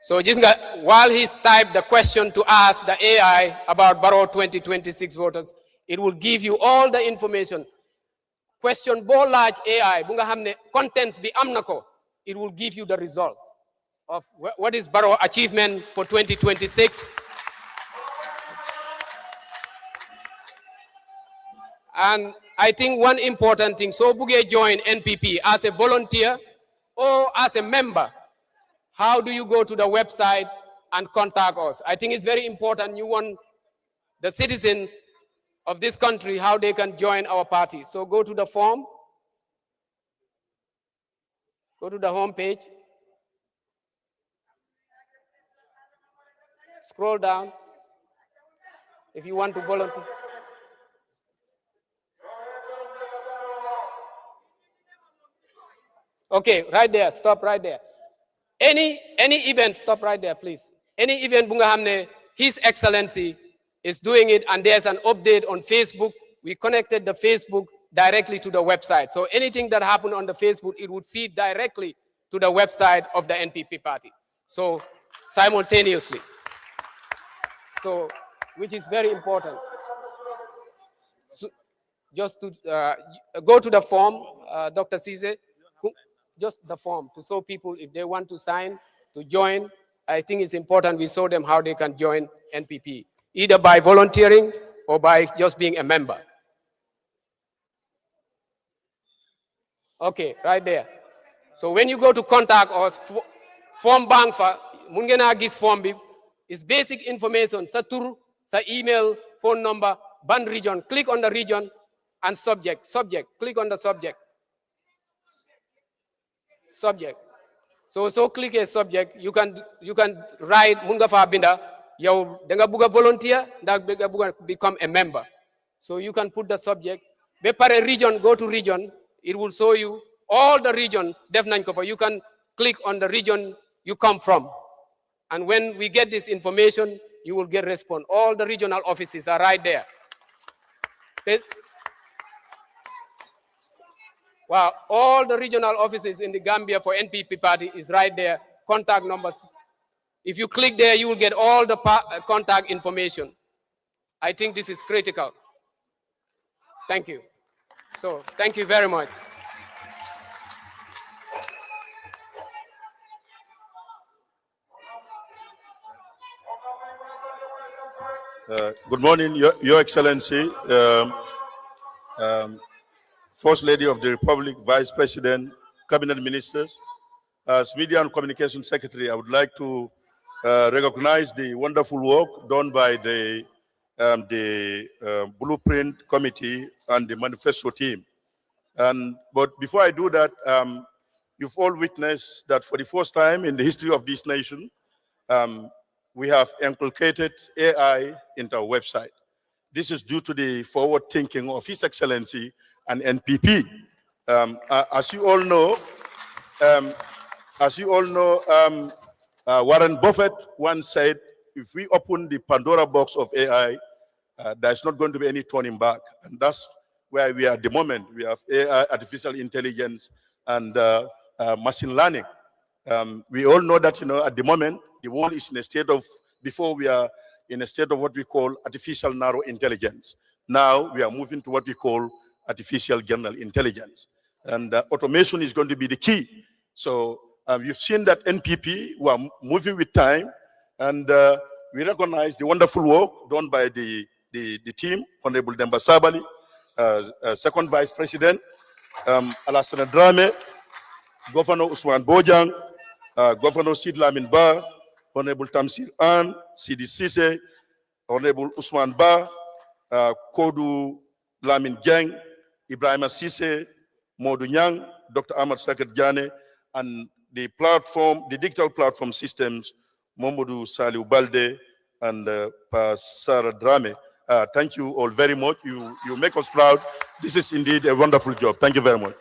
so just while he's typed the question to ask the AI about Barrow 2026 voters, it will give you all the information. Question boo laaj AI bu nga xam ne contents bi am na ko, it will give you the results of what is Barrow achievement for 2026. And I think one important thing, so buggee join NPP as a volunteer or as a member, how do you go to the website and contact us? I think it's very important. You want the citizens of this country, how they can join our party. So go to the form, go to the home page, scroll down if you want to volunteer. Okay, right there, stop right there. Any event, stop right there, please. Any event bunga hamne, His Excellency is doing it, and there's an update on Facebook. We connected the Facebook directly to the website. So anything that happened on the Facebook, it would feed directly to the website of the NPP party. So simultaneously. So, which is very important. So, just to go to the form, Dr. Cisse, just the form to show people if they want to sign, to join. I think it's important we show them how they can join NPP, either by volunteering or by just being a member. Okay, right there. So when you go to contact us, form bank for mungena gis form bi is basic information, sa tur, sa email, phone number, band region. Click on the region and subject. Click on the subject. So click a subject. You can write munga fa binda. Yow denga buga volunteer, denga buga become a member. So you can put the subject. Be pare region, go to region. It will show you all the region. You can click on the region you come from. And when we get this information, you will get response. All the regional offices are right there. Wow, all the regional offices in the Gambia for NPP party is right there. Contact numbers. If you click there, you will get all the contact information. I think this is critical. Thank you. So, thank you very much. Good morning, Your Excellency, First Lady of the Republic, Vice President, Cabinet Ministers. As Media and Communication Secretary, I would like to recognize the wonderful work done by the Blueprint Committee and the Manifesto team. But before I do that, you've all witnessed that for the first time in the history of this nation, we have inculcated AI into our website. This is due to the forward thinking of His Excellency and NPP. As you all know, Warren Buffett once said, if we open the Pandora box of AI, there's not going to be any turning back. And that's where we are at the moment. We have AI, artificial intelligence, and machine learning. We all know that, at the moment, the world is in a state of, before we are in a state of what we call artificial narrow intelligence. Now we are moving to what we call artificial general intelligence. And automation is going to be the key. So you've seen that NPP, we are moving with time, and we recognize the wonderful work done by the team, Honorable Demba Sabali, Second Vice President, Alassane Drame, Governor Usman Bojang, Governor Sid Lamin Ba, Honorable Tamsir An, Sidi Sise, Honorable Usman Ba, Kodu Lamin Jang, Ibrahim Sise, Modu Nyang, Dr. Ahmad Saket Jane, and the platform, the digital platform systems, Momodu Saliu Balde and Sarah Drame. Thank you all very much. You make us proud. This is indeed a wonderful job. Thank you very much.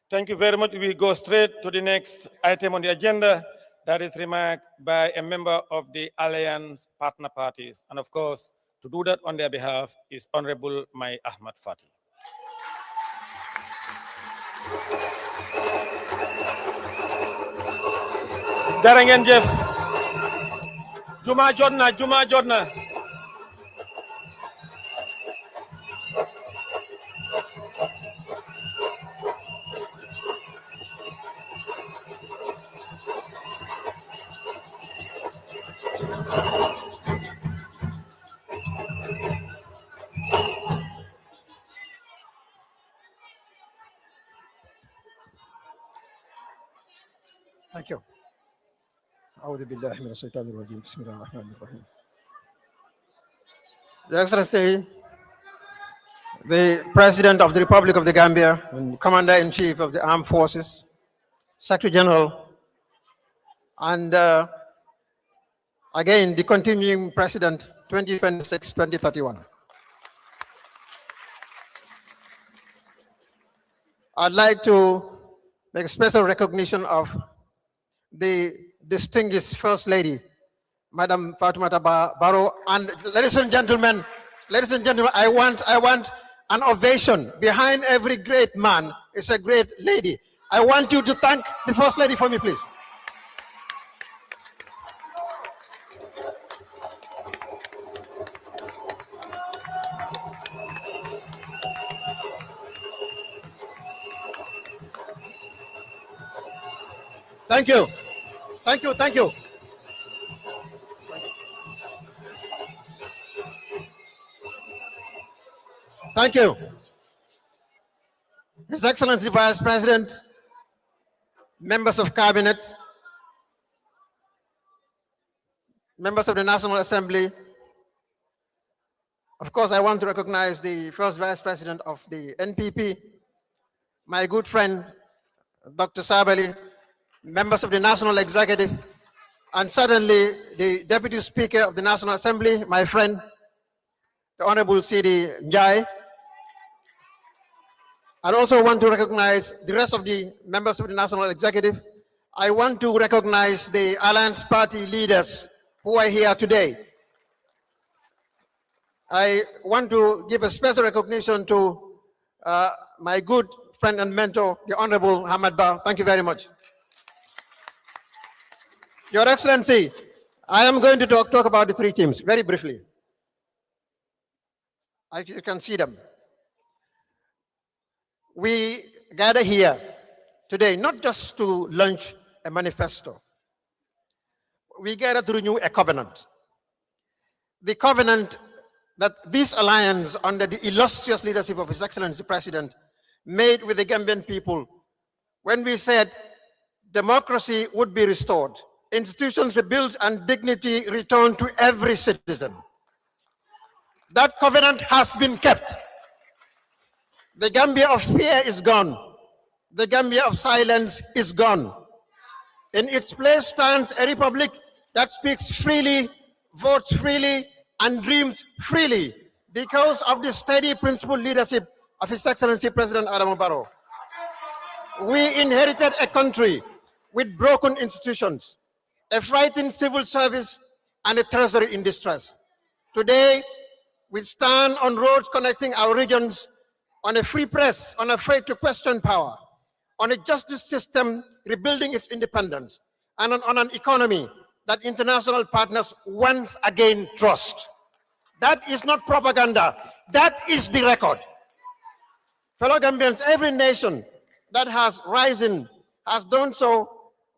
Thank you very much. We go straight to the next item on the agenda. That is remarked by a member of the Alliance partner parties. And of course, to do that on their behalf is Honorable Mai Ahmad Fati. Darangen Jeff. Juma Jodna. Thank you. أعوذ بالله من الشيطان الرجيم. بسم الله الرحمن الرحيم. Your Excellency, the President of the Republic of the Gambia and Commander-in-Chief of the Armed Forces, Secretary General, and again, the continuing President 2026-2031. I'd like to make a special recognition of the distinguished First Lady, Madam Fatoumata Barrow, and ladies and gentlemen, I want an ovation. Behind every great man is a great lady. I want you to thank the First Lady for me, please. Thank you. Thank you. Thank you. Thank you. His Excellency Vice President, members of Cabinet, members of the National Assembly. Of course, I want to recognize the first Vice President of the NPP, my good friend, Dr. Sabali, members of the National Executive, and suddenly the Deputy Speaker of the National Assembly, my friend, the Honorable Sidi Njai. I also want to recognize the rest of the members of the National Executive. I want to recognize the Alliance Party leaders who are here today. I want to give a special recognition to my good friend and mentor, the Honorable Hamad Ba. Thank you very much. Your Excellency, I am going to talk about the three teams very briefly. You can see them. We gather here today not just to launch a manifesto. We gather to renew a covenant. The covenant that this alliance under the illustrious leadership of His Excellency President made with the Gambian people when we said democracy would be restored, institutions rebuilt, and dignity returned to every citizen. That covenant has been kept. The Gambia of fear is gone. The Gambia of silence is gone. In its place stands a republic that speaks freely, votes freely, and dreams freely because of the steady principled leadership of His Excellency President Adama Barrow. We inherited a country with broken institutions, a frightened civil service, and a treasury in distress. Today, we stand on roads connecting our regions, on a free press, unafraid to question power, on a justice system rebuilding its independence, and on an economy that international partners once again trust. That is not propaganda. That is the record. Fellow Gambians, every nation that has risen has done so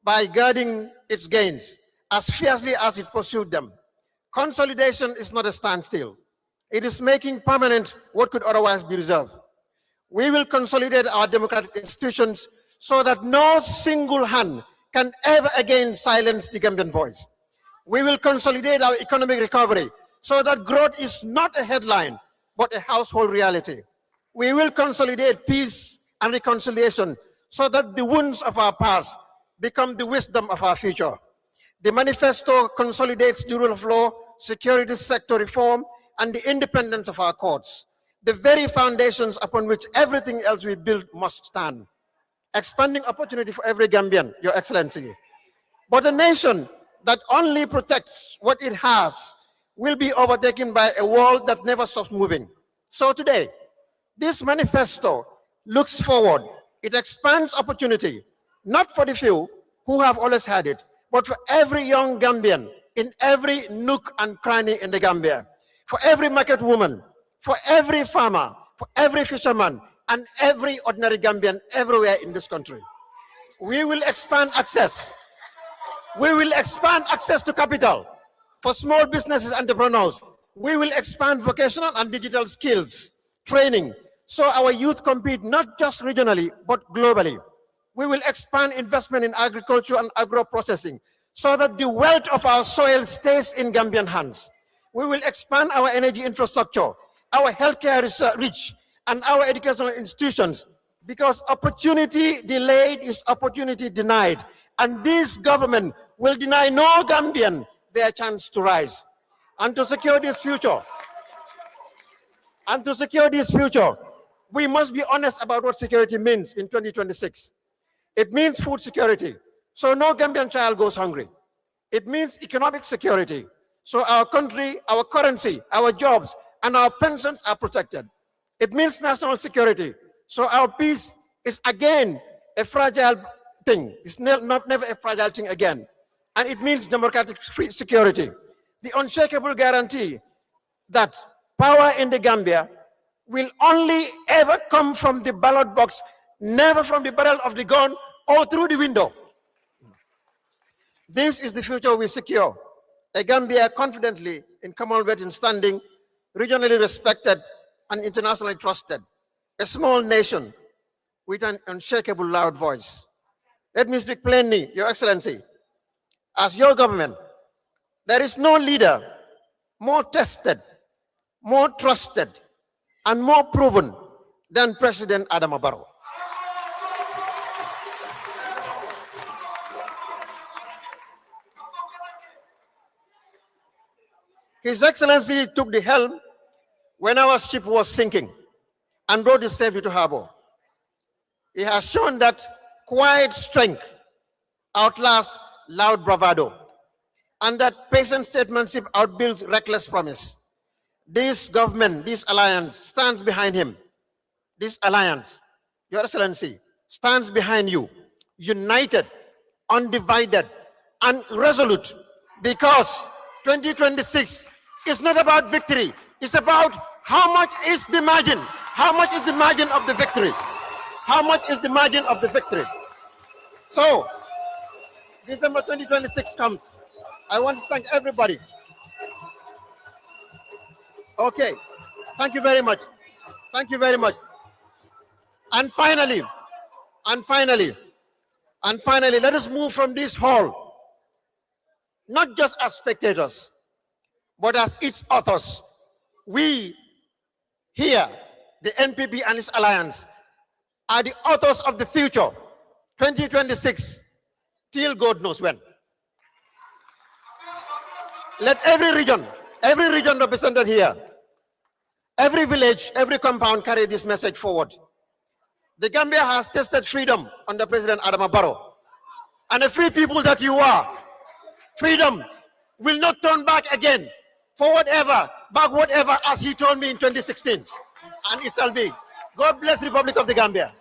by guarding its gains as fiercely as it pursued them. Consolidation is not a standstill. It is making permanent what could otherwise be reserved. We will consolidate our democratic institutions so that no single hand can ever again silence the Gambian voice. We will consolidate our economic recovery so that growth is not a headline, but a household reality. We will consolidate peace and reconciliation so that the wounds of our past become the wisdom of our future. The manifesto consolidates the rule of law, security sector reform, and the independence of our courts, the very foundations upon which everything else we build must stand. Expanding opportunity for every Gambian, Your Excellency. But a nation that only protects what it has will be overtaken by a world that never stops moving. So today, this manifesto looks forward. It expands opportunity, not for the few who have always had it, but for every young Gambian in every nook and cranny in the Gambia, for every market woman, for every farmer, for every fisherman, and every ordinary Gambian everywhere in this country. We will expand access. We will expand access to capital for small businesses and entrepreneurs. We will expand vocational and digital skills, training, so our youth compete not just regionally, but globally. We will expand investment in agriculture and agro-processing so that the wealth of our soil stays in Gambian hands. We will expand our energy infrastructure, our healthcare reach, and our educational institutions, because opportunity delayed is opportunity denied. And this government will deny no Gambian their chance to rise. And to secure this future, we must be honest about what security means in 2026. It means food security, so no Gambian child goes hungry. It means economic security, so our country, our currency, our jobs, and our pensions are protected. It means national security, so our peace is again a fragile thing. It's never a fragile thing again. And it means democratic free security. The unshakable guarantee that power in the Gambia will only ever come from the ballot box, never from the barrel of the gun or through the window. This is the future we secure. A Gambia confidently in Commonwealth in standing, regionally respected and internationally trusted. A small nation with an unshakable loud voice. Let me speak plainly, Your Excellency. As your government, there is no leader more tested, more trusted, and more proven than President Adama Barrow. His Excellency took the helm when our ship was sinking and brought it safely to harbor. He has shown that quiet strength outlasts loud bravado, and that patient statesmanship outbuilds reckless promise. This government, this alliance stands behind him. This alliance, Your Excellency, stands behind you, united, undivided, and resolute, because 2026 is not about victory. It's about how much is the margin? How much is the margin of the victory? How much is the margin of the victory? So, December 2026 comes. I want to thank everybody. Okay, thank you very much. Thank you very much. And finally, let us move from this hall, not just as spectators, but as its authors. We here, the NPP and its alliance, are the authors of the future, 2026, till God knows when. Let every region represented here, every village, every compound carry this message forward. The Gambia has tasted freedom under President Adama Barrow. And a free people that you are, freedom will not turn back again for whatever, as he told me in 2016. And it shall be. God bless the Republic of the Gambia.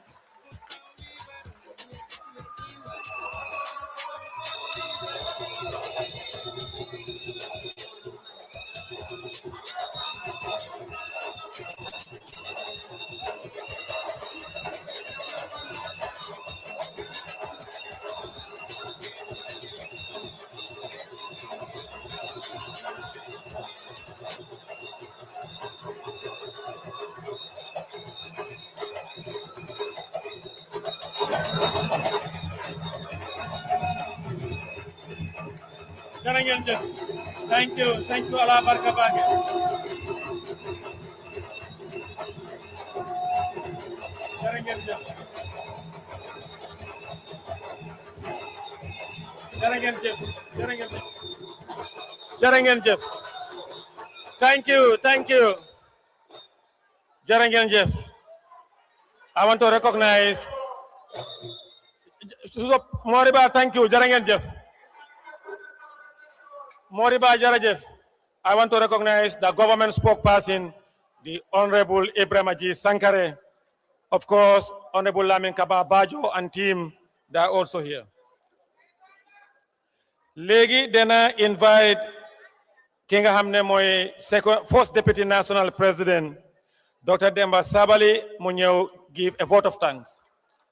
Thank you. Thank you, Allah Barka Bage. Jeff. Thank you. Thank you. Jeff. I want to recognize Moriba, thank you. Jeff. Moriba Jarajef. I want to recognize the government spokesperson, the Honorable Ibrahim Aji Sankare. Of course, Honorable Lamin Kaba Bajo and team, they are also here. Legi dena invite Kinga Hamne Moy, first Deputy National President, Dr. Demba Sabali, Munyo, give a vote of thanks.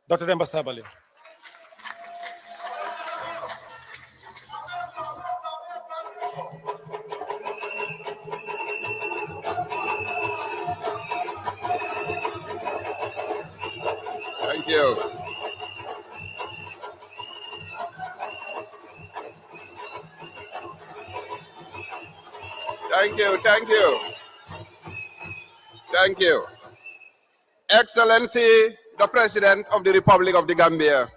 Dr. Demba Sabali. Thank you. Thank you, thank you. Thank you. Excellency, the President of the Republic of the Gambia,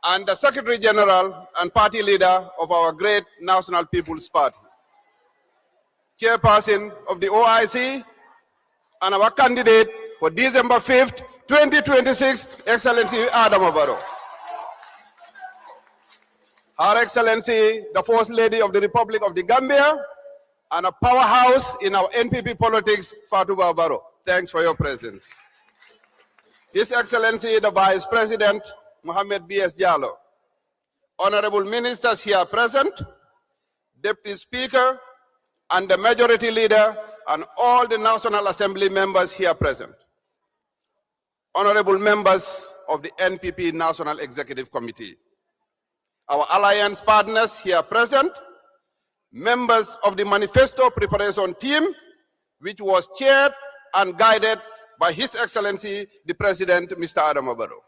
and the Secretary General and Party Leader of our great National People's Party, Chairperson of the OIC, and our candidate for December 5th, 2026, Excellency Adam Barrow. Her Excellency, the First Lady of the Republic of the Gambia, and a powerhouse in our NPP politics, Fatouba Barrow. Thanks for your presence. His Excellency, the Vice President, Mohamed B.S. Jallo. Honorable Ministers here present, Deputy Speaker, and the Majority Leader, and all the National Assembly members here present. Honorable members of the NPP National Executive Committee. Our alliance partners here present, members of the Manifesto preparation team, which was chaired and guided by His Excellency, the President, Mr. Adam Barrow.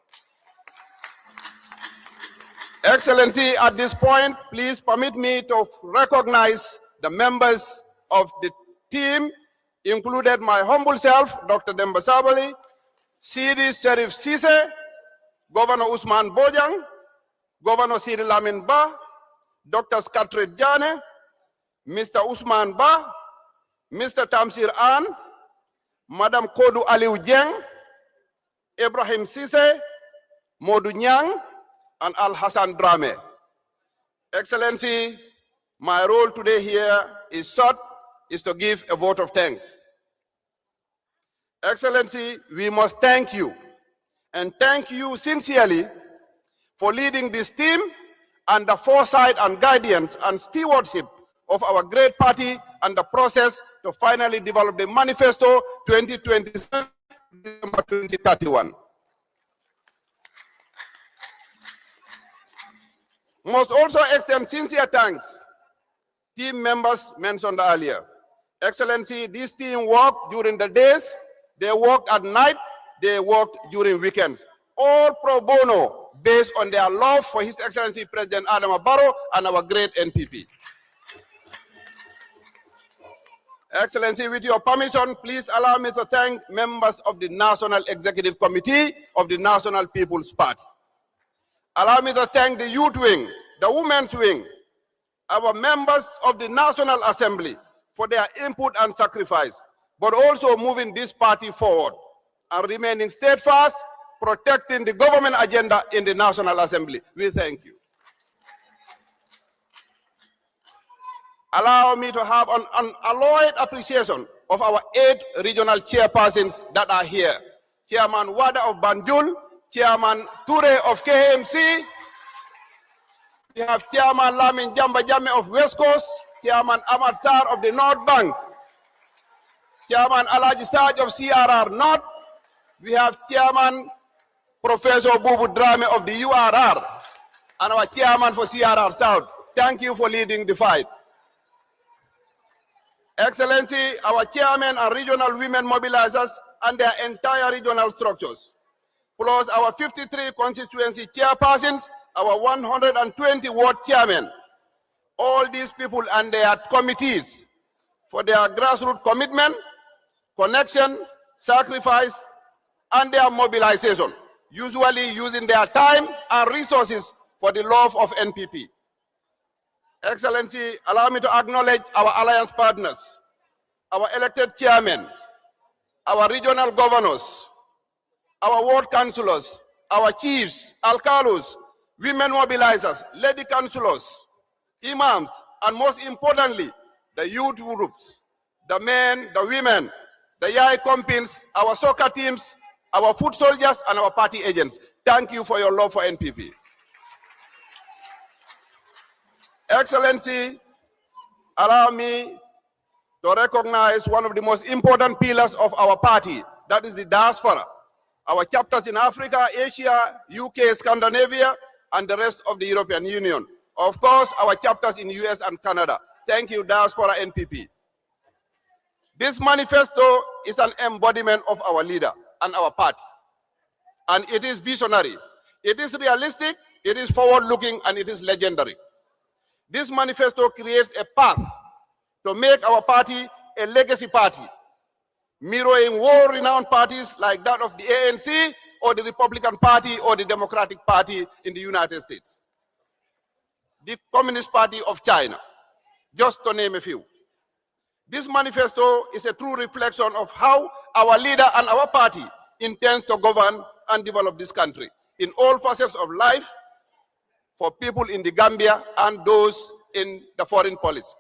Excellency, at this point, please permit me to recognize the members of the team, included my humble self, Dr. Demba Sabali, Sidi Sharif Sise, Governor Usman Bojang, Governor Sidi Lamin Ba, Dr. Skatrit Jane, Mr. Usman Ba, Mr. Tamsir An, Madam Kodu Aliu Jeng, Ibrahim Sise, Modu Nyang, and Al Hassan Drame. Excellency, my role today here is to give a vote of thanks. Excellency, we must thank you, and thank you sincerely for leading this team and the foresight and guidance and stewardship of our great party and the process to finally develop the Manifesto 2027-2031. Must also extend sincere thanks team members mentioned earlier. Excellency, this team worked during the days, they worked at night, they worked during weekends. All pro bono, based on their love for His Excellency President Adam Barrow and our great NPP. Excellency, with your permission, please allow me to thank members of the National Executive Committee of the National People's Party. Allow me to thank the youth wing, the women's wing, our members of the National Assembly for their input and sacrifice, but also moving this party forward and remaining steadfast, protecting the government agenda in the National Assembly. We thank you. Allow me to have an unalloyed appreciation of our 8 regional chairpersons that are here. Chairman Wada of Banjul, Chairman Ture of KMC, we have Chairman Lamin Jamba Jame of West Coast, Chairman Ahmad Sar of the North Bank, Chairman Alaji Saj of CRR North, we have Chairman Professor Bubu Drame of the URR, and our Chairman for CRR South. Thank you for leading the fight. Excellency, our chairman and regional women mobilizers and their entire regional structures, plus our 53 constituency chairpersons, our 120 ward chairmen, all these people and their committees for their grassroots commitment, connection, sacrifice, and their mobilization, usually using their time and resources for the love of NPP. Excellency, allow me to acknowledge our alliance partners, our elected chairmen, our regional governors, our ward councillors, our chiefs, alcalos, women mobilizers, lady councillors, imams, and most importantly, the youth groups, the men, the women, the Yai compins, our soccer teams, our foot soldiers, and our party agents. Thank you for your love for NPP. Excellency, allow me to recognize one of the most important pillars of our party, that is the diaspora. Our chapters in Africa, Asia, UK, Scandinavia, and the rest of the European Union. Of course, our chapters in US and Canada. Thank you, Diaspora NPP. This manifesto is an embodiment of our leader and our party. And it is visionary. It is realistic, it is forward-looking, and it is legendary. This manifesto creates a path to make our party a legacy party, mirroring war-renowned parties like that of the ANC or the Republican Party or the Democratic Party in the United States, the Communist Party of China, just to name a few. This manifesto is a true reflection of how our leader and our party intends to govern and develop this country in all facets of life for people in the Gambia and those in the foreign policy.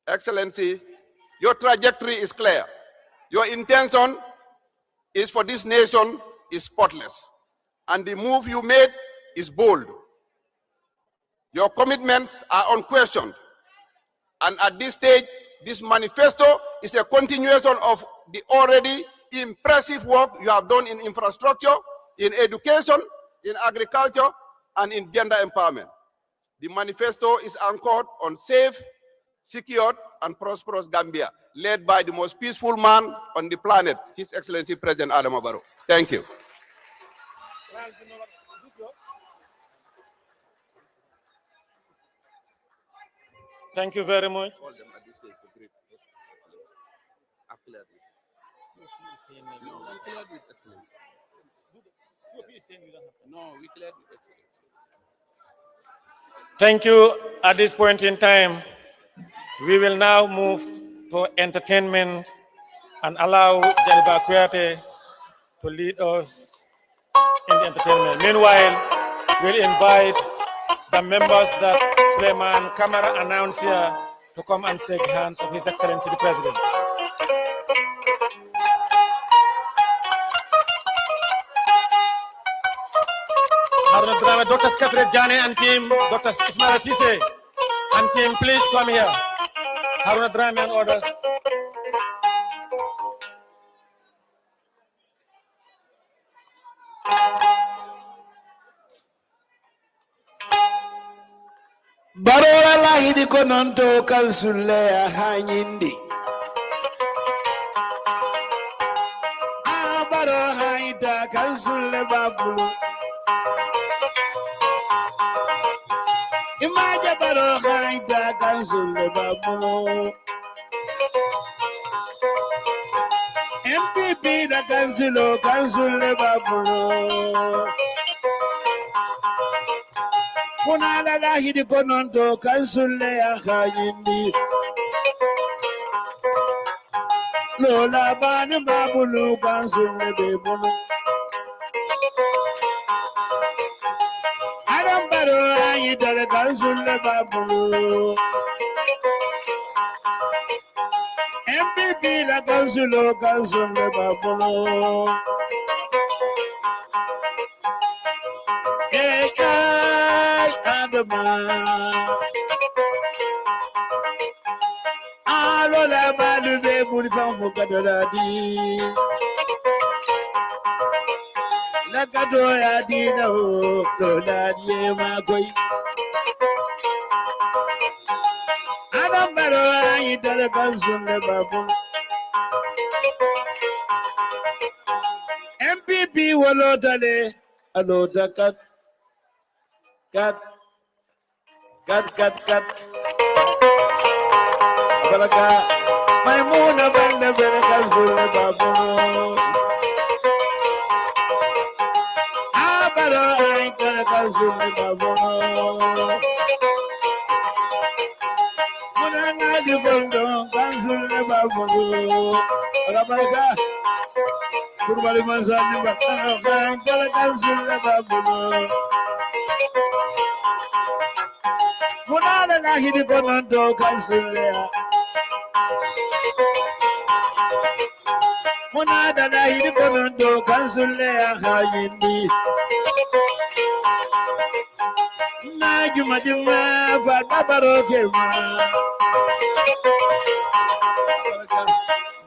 Excellency, your trajectory is clear. Your intention is for this nation is spotless. And the move you made is bold. Your commitments are unquestioned. And at this stage, this manifesto is a continuation of the already impressive work you have done in infrastructure, in education, in agriculture, and in gender empowerment. The manifesto is anchored on safe, secured, and prosperous Gambia, led by the most peaceful man on the planet, His Excellency President Adama Barrow. Thank you. Thank you very much. Thank you. At this point in time, we will now move to entertainment and allow Jaliba Kuyate to lead us in the entertainment. Meanwhile, we'll invite the members that Suleiman Kamara announced here to come and shake hands of His Excellency the President. Haruna Drama, Dr. Skapret Jane and team, Dr. Ismail Sise and team, please come here. Haruna Drama and others. Barola lahidi kononto kalsulle ya hanyindi. Baro haida kalsulle babulu. Imaja baro haida kalsulle babulu. MPP da kalsulle babulu. Kunala lahidi konondo kansulle ya khayindi. Lola bani babulu kansulle bebulu. Adam baro ayidale kansulle babulu. MPP la kansulle babulu. Alola balu be buri famu kadoradi. La kadoya di na o lola di magoi. Adam baro ayi dale kansulle babu. MPP walo dale alo dakat kat kat baraka maimuna bande bere kansulle babu abaro ay kala kansulle babu munanga di bondo kansulle babu baraka kurbali mansani bakana kala kansulle babu munana na hidi bondo kansulle munada na hidi bondo kansulle khayindi na juma juma fa babaro kema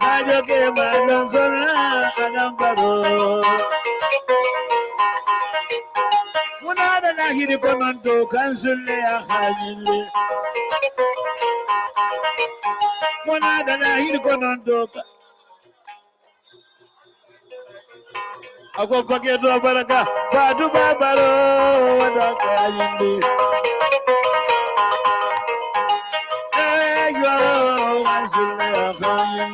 sajo kema don sona anambaro munada na hidi bondo kansulle khayindi munada na hidi bondo ako paketo baraka fatu babaro wadaka yindi yo wansulle akhayin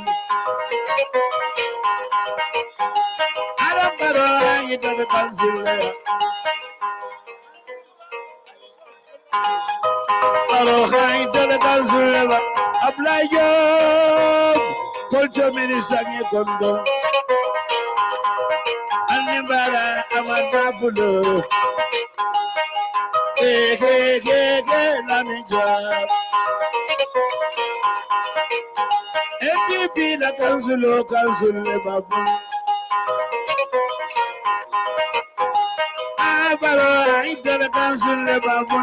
arambaro yita kansulle aro khayita kansulle ba ablayo culture minister ni kondo Anibara amadabulo namija MPP la kansulo babu abaro ita la kansulo babu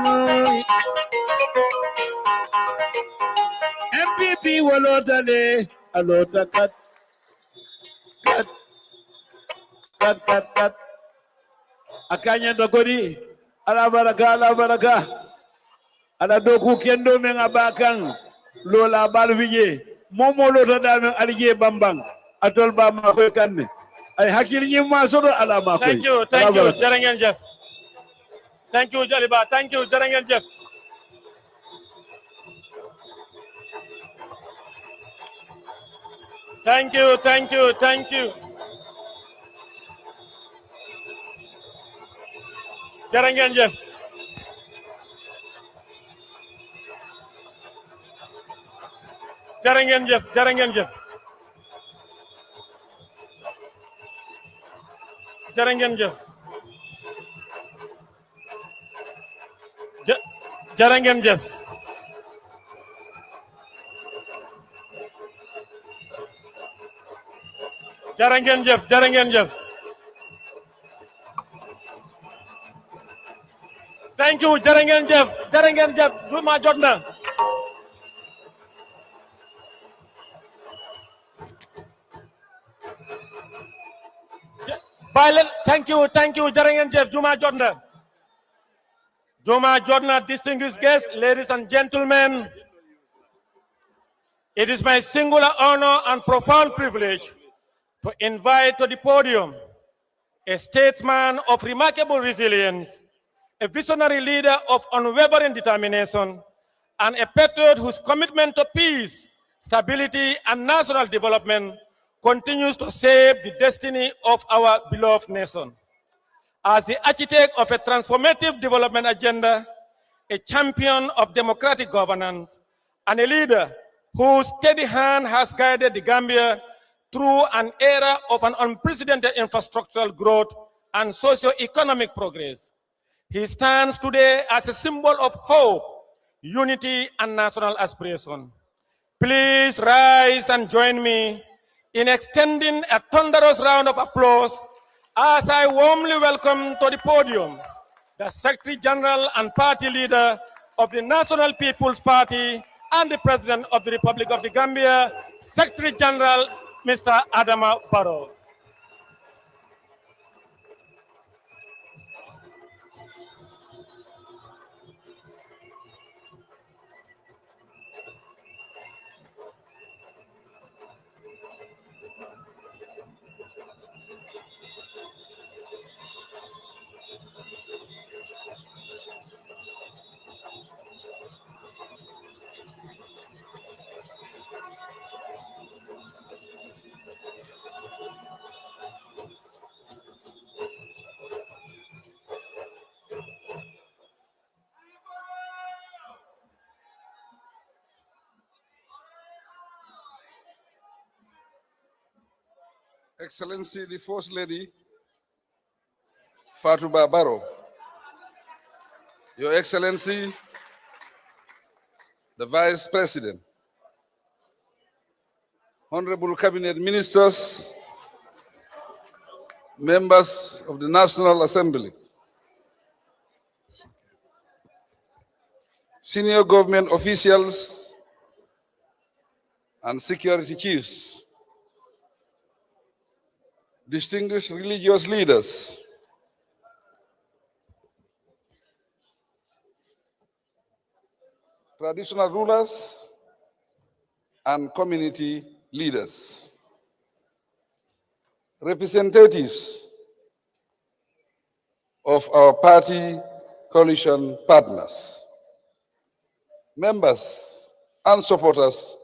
MPP wolotale alota kat akanya dokodi ala baraka ala doku kendo men abakan lola balvije momo lota da men alije bambang atol ba ma koy kanne ay hakil ñi ma sodo ala ma koy thank you jarangen jef thank you jaliba thank you jarangen jef thank you jarangen jef jarangen jef jarangen jef jarangen jef jarangen jef jarangen jef thank you jarangen jef duma jotna thank you jarangen jef duma jotna distinguished guests, ladies and gentlemen. It is my singular honor and profound privilege to invite to the podium a statesman of remarkable resilience, a visionary leader of unwavering determination, and a patriot whose commitment to peace, stability, and national development continues to shape the destiny of our beloved nation. As the architect of a transformative development agenda, a champion of democratic governance, and a leader whose steady hand has guided the Gambia through an era of an unprecedented infrastructural growth and socio-economic progress. He stands today as a symbol of hope, unity, and national aspiration. Please rise and join me in extending a thunderous round of applause as I warmly welcome to the podium the Secretary General and Party Leader of the National People's Party and the President of the Republic of the Gambia, Secretary General Mr. Adama Barrow. Excellency the First Lady, Fatuba Barrow, Your Excellency, the Vice President, Honorable Cabinet Ministers, members of the National Assembly, senior government officials, and security chiefs, distinguished religious leaders, traditional rulers, and community leaders, representatives of our party coalition partners, members and supporters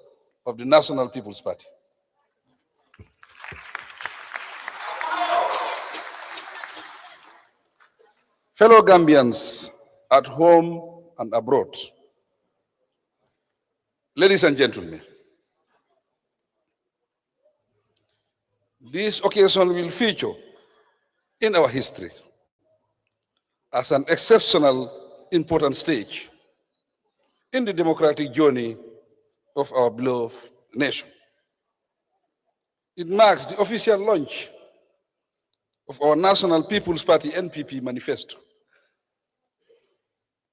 of the National People's Party. Fellow Gambians at home and abroad, ladies and gentlemen, this occasion will feature in our history as an exceptional, important stage in the democratic journey of our beloved nation. It marks the official launch of our National People's Party NPP Manifesto,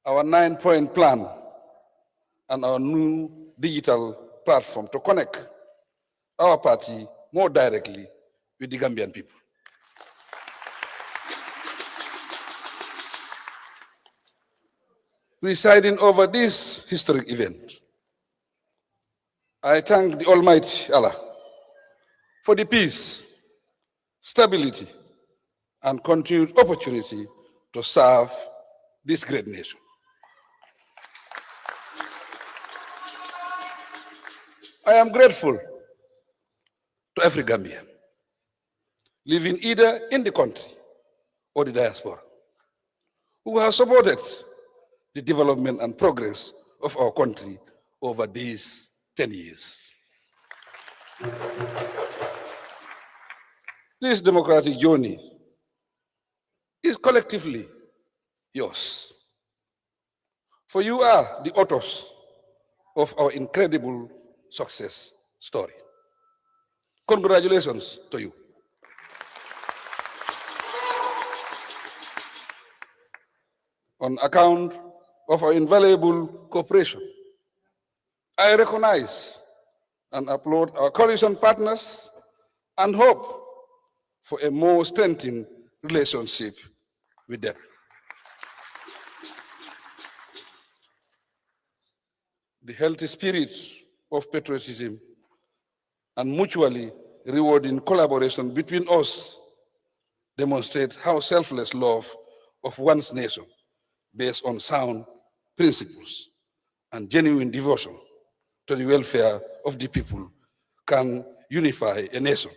our 9-point plan, and our new digital platform to connect our party more directly with the Gambian people. Presiding over this historic event, I thank the Almighty Allah for the peace, stability, and continued opportunity to serve this great nation. I am grateful to every Gambian living either in the country or the diaspora who have supported the development and progress of our country over these 10 years. This democratic journey is collectively yours. For you are the authors of our incredible success story. Congratulations to you. On account of our invaluable cooperation, I recognize and applaud our coalition partners and hope for a more strengthened relationship with them. The healthy spirit of patriotism and mutually rewarding collaboration between us demonstrate how selfless love of one's nation based on sound principles and genuine devotion to the welfare of the people can unify a nation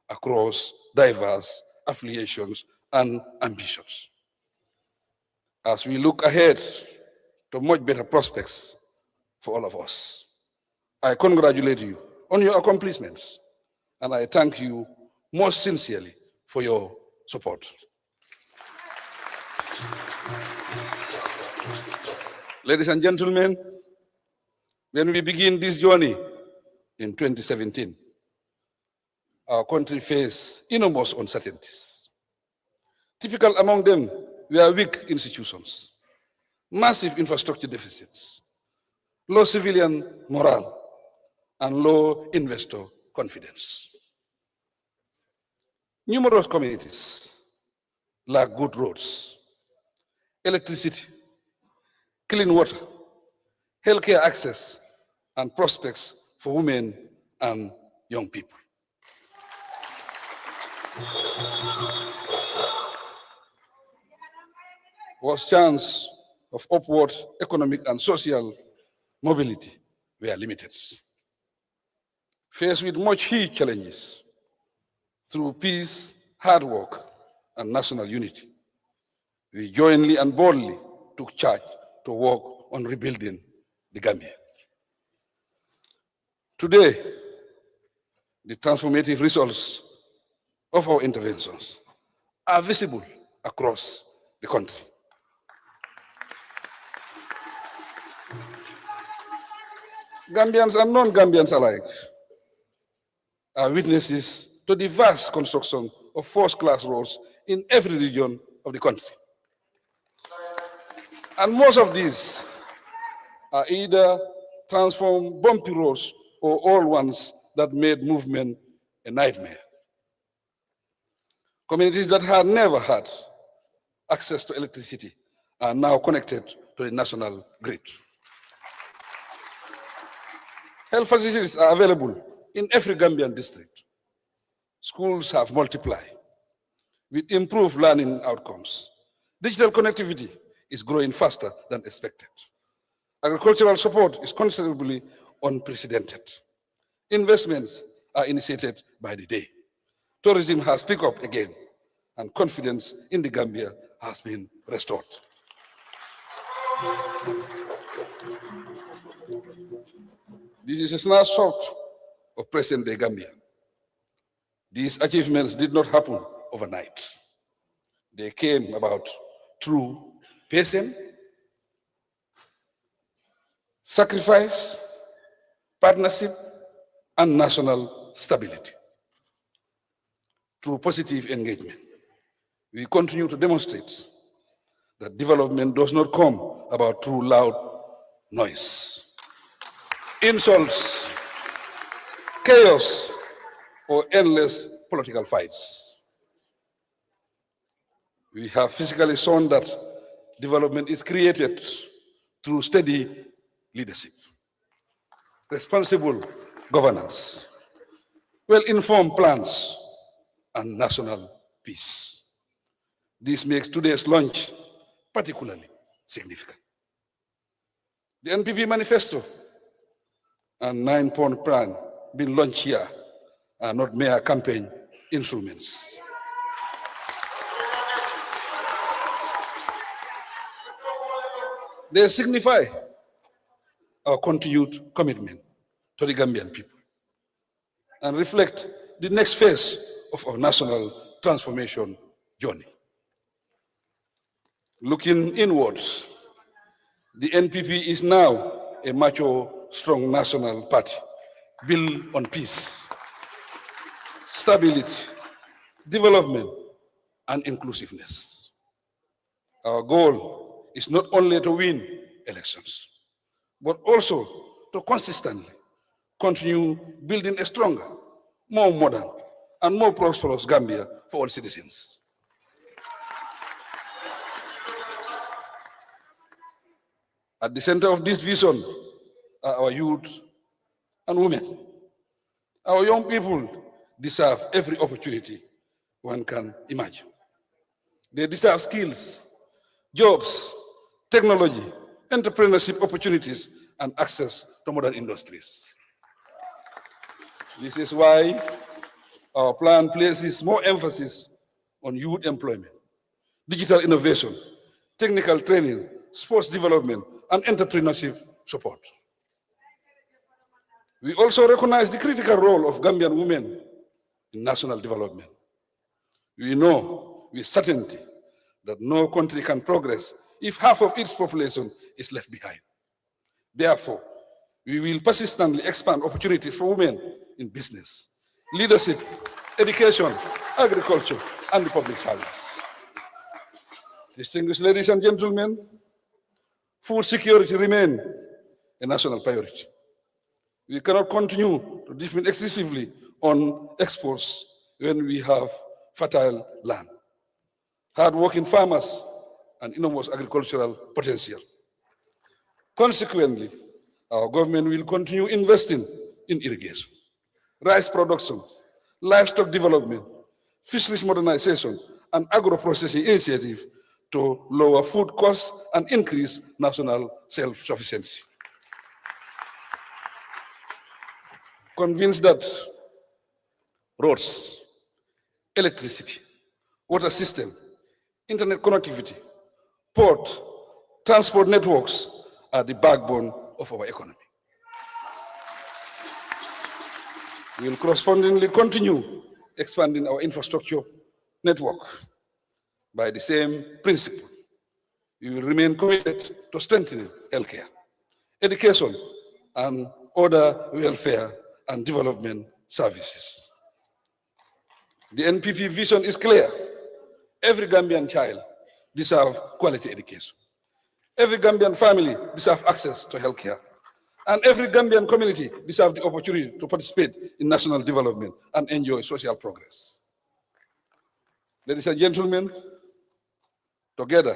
across diverse affiliations and ambitions. As we look ahead to much better prospects for all of us, I congratulate you on your accomplishments, and I thank you most sincerely for your support. Ladies and gentlemen, when we begin this journey in 2017, our country faced enormous uncertainties. Typical among them were weak institutions, massive infrastructure deficits, low civilian morale, and low investor confidence. Numerous communities lack good roads, electricity, clean water, healthcare access, and prospects for women and young people. Was chance of upward economic and social mobility were limited. Faced with much huge challenges, through peace, hard work, and national unity, we jointly and boldly took charge to work on rebuilding the Gambia. Today, the transformative results of our interventions are visible across the country. Gambians and non-Gambians alike are witnesses to the vast construction of first-class roads in every region of the country. And most of these are either transformed bumpy roads or old ones that made movement a nightmare. Communities that had never had access to electricity are now connected to the national grid. Health facilities are available in every Gambian district. Schools have multiplied with improved learning outcomes. Digital connectivity is growing faster than expected. Agricultural support is considerably unprecedented. Investments are initiated by the day. Tourism has picked up again, and confidence in the Gambia has been restored. This is a snapshot of present-day Gambia. These achievements did not happen overnight. They came about through patience, sacrifice, partnership, and national stability. Through positive engagement, we continue to demonstrate that development does not come about through loud noise, insults, chaos, or endless political fights. We have physically shown that development is created through steady leadership, responsible governance, well-informed plans, and national peace. This makes today's launch particularly significant. The NPP Manifesto and 9-point plan being launched here are not mere campaign instruments. They signify our continued commitment to the Gambian people and reflect the next phase of our national transformation journey. Looking inwards, the NPP is now a mature, strong national party built on peace, stability, development, and inclusiveness. Our goal is not only to win elections, but also to consistently continue building a stronger, more modern, and more prosperous Gambia for all citizens. At the center of this vision are our youth and women. Our young people deserve every opportunity one can imagine. They deserve skills, jobs, technology, entrepreneurship opportunities, and access to modern industries. This is why our plan places more emphasis on youth employment, digital innovation, technical training, sports development, and entrepreneurship support. We also recognize the critical role of Gambian women in national development. We know with certainty that no country can progress if half of its population is left behind. Therefore, we will persistently expand opportunities for women in business, leadership, education, agriculture, and the public service. Distinguished ladies and gentlemen, food security remains a national priority. We cannot continue to depend excessively on exports when we have fertile land, hard-working farmers, and enormous agricultural potential. Consequently, our government will continue investing in irrigation, rice production, livestock development, fisheries modernization, and agro-processing initiatives to lower food costs and increase national self-sufficiency. Convinced that roads, electricity, water system, internet connectivity, port, transport networks are the backbone of our economy. We will correspondingly continue expanding our infrastructure network. By the same principle, we will remain committed to strengthening healthcare, education, and other welfare and development services. The NPP vision is clear. Every Gambian child deserves quality education. Every Gambian family deserves access to healthcare. And every Gambian community deserves the opportunity to participate in national development and enjoy social progress. Ladies and gentlemen, together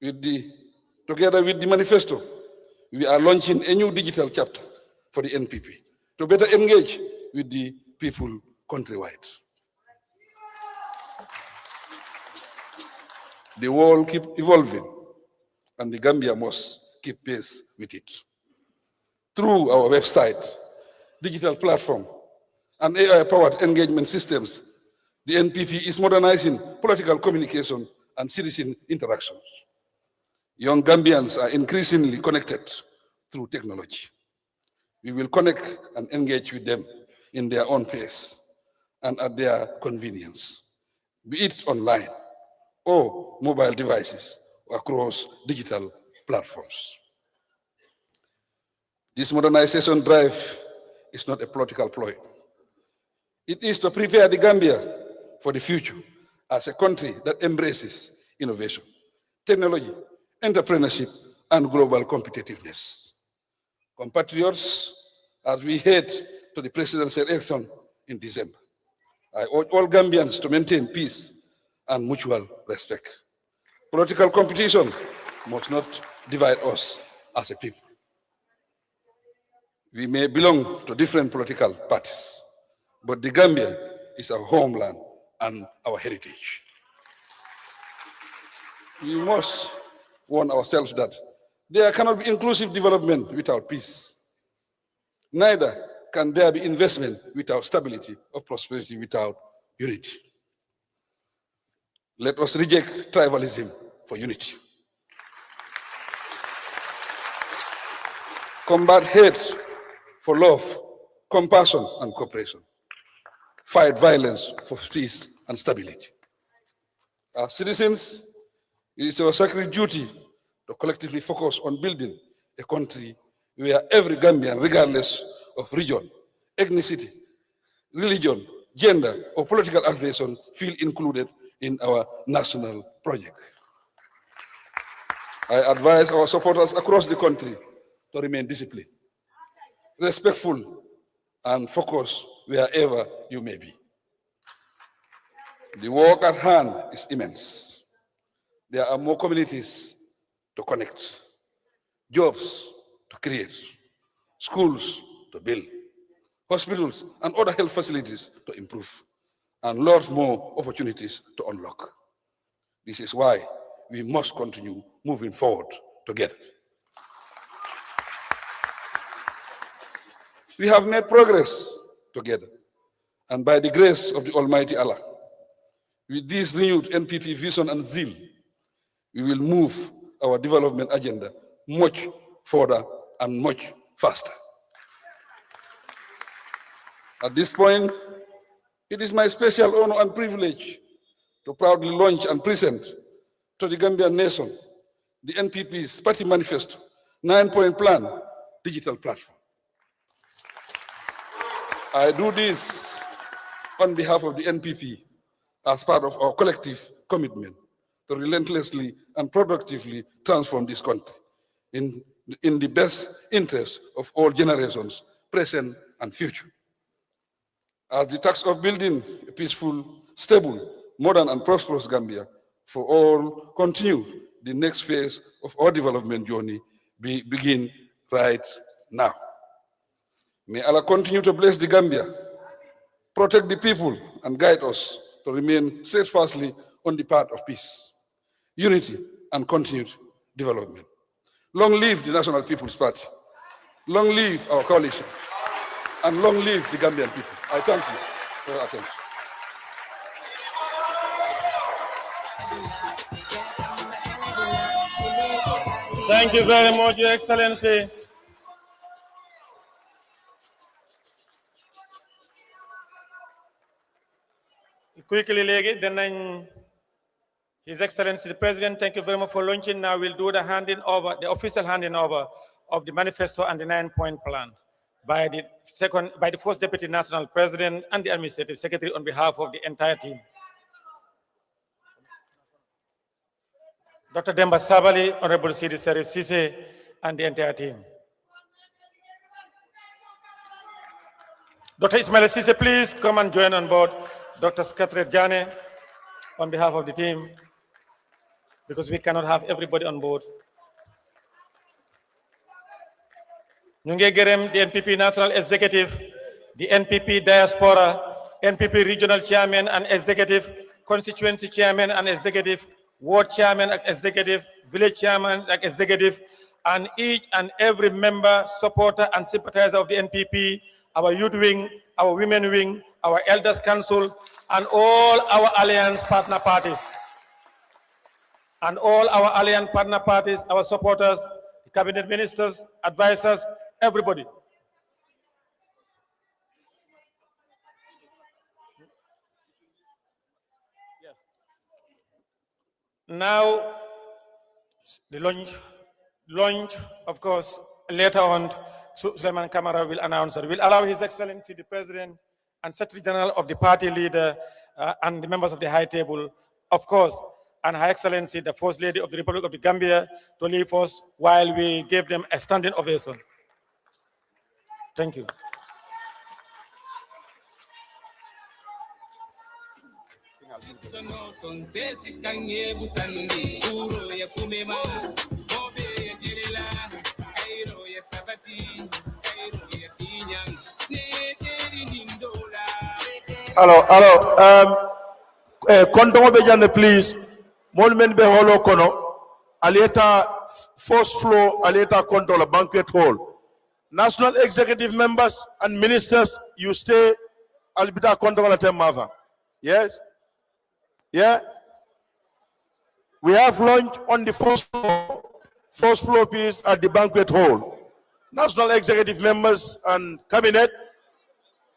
with the manifesto, we are launching a new digital chapter for the NPP to better engage with the people countrywide. The world keeps evolving, and the Gambia must keep pace with it. Through our website, digital platform, and AI-powered engagement systems, the NPP is modernizing political communication and citizen interactions. Young Gambians are increasingly connected through technology. We will connect and engage with them in their own pace and at their convenience, be it online or mobile devices or across digital platforms. This modernization drive is not a political ploy. It is to prepare the Gambia for the future as a country that embraces innovation, technology, entrepreneurship, and global competitiveness. Compatriots, as we head to the presidential election in December, I urge all Gambians to maintain peace and mutual respect. Political competition must not divide us as a people. We may belong to different political parties, but the Gambia is our homeland and our heritage. We must warn ourselves that there cannot be inclusive development without peace. Neither can there be investment without stability or prosperity without unity. Let us reject tribalism for unity. Combat hate for love, compassion, and cooperation. Fight violence for peace and stability. As citizens, it is our sacred duty to collectively focus on building a country where every Gambian, regardless of region, ethnicity, religion, gender, or political affiliation, feel included in our national project. I advise our supporters across the country to remain disciplined, respectful, and focused wherever you may be. The work at hand is immense. There are more communities to connect, jobs to create, schools to build, hospitals and other health facilities to improve, and lots more opportunities to unlock. This is why we must continue moving forward together. We have made progress together, and by the grace of the Almighty Allah, with this renewed NPP vision and zeal, we will move our development agenda much further and much faster. At this point, it is my special honor and privilege to proudly launch and present to the Gambian nation the NPP's Party Manifesto, 9-point plan, digital platform. I do this on behalf of the NPP as part of our collective commitment to relentlessly and productively transform this country in the best interest of all generations, present and future. As the task of building a peaceful, stable, modern and prosperous Gambia for all continue, the next phase of our development journey begin right now. May Allah continue to bless the Gambia, protect the people, and guide us to remain steadfastly on the path of peace, unity, and continued development. Long live the National People's Party. Long live our coalition. And long live the Gambian people. I thank you for your attention. Thank you very much, Your Excellency. Quickly, then His Excellency the President, thank you very much for launching. Now we'll do the handing over, the official handing over of the manifesto and the 9-point plan by the first Deputy National President and the Administrative Secretary on behalf of the entire team. Dr. Demba Sabali, Honorable Sidi Serif Sise, and the entire team. Dr. Ismail Sise, please come and join on board. Dr. Skatret Jane, on behalf of the team, because we cannot have everybody on board. Nyunge Gerem, the NPP National Executive, the NPP Diaspora, NPP Regional Chairman and Executive, Constituency Chairman and Executive, Ward Chairman and Executive, Village Chairman and Executive, and each and every member, supporter, and sympathizer of the NPP, our youth wing, our women wing, our elders council, and all our alliance partner parties. And all our alliance partner parties, our supporters, the cabinet ministers, advisors, everybody. Yes. Now, the launch, of course, later on, Suleiman Kamara will announce it. We'll allow His Excellency the President and Secretary General of the party leader and the members of the high table, of course, and Her Excellency the First Lady of the Republic of the Gambia to leave us while we give them a standing ovation. Thank you. Hello. Kondomo Bejane, please. Molmen be holo kono. Aleta first floor, aleta control banquet hall. National executive members and ministers, you stay. Albita control at Mava. Yes. Yeah. We have lunch on the first floor piece at the banquet hall. National executive members and cabinet,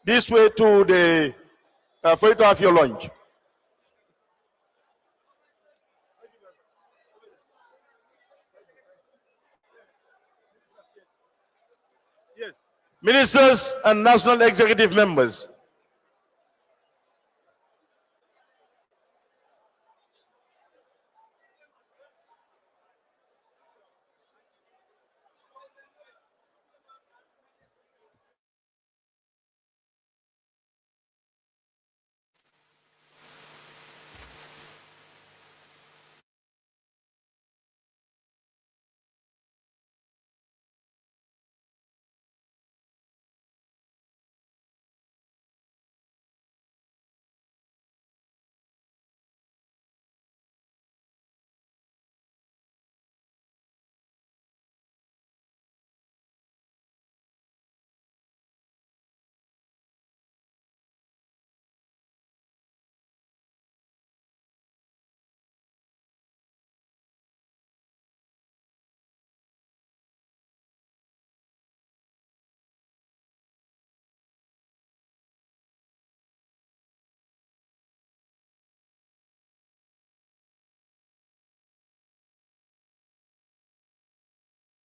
this way to the for you to have your lunch. Yes. Ministers and national executive members.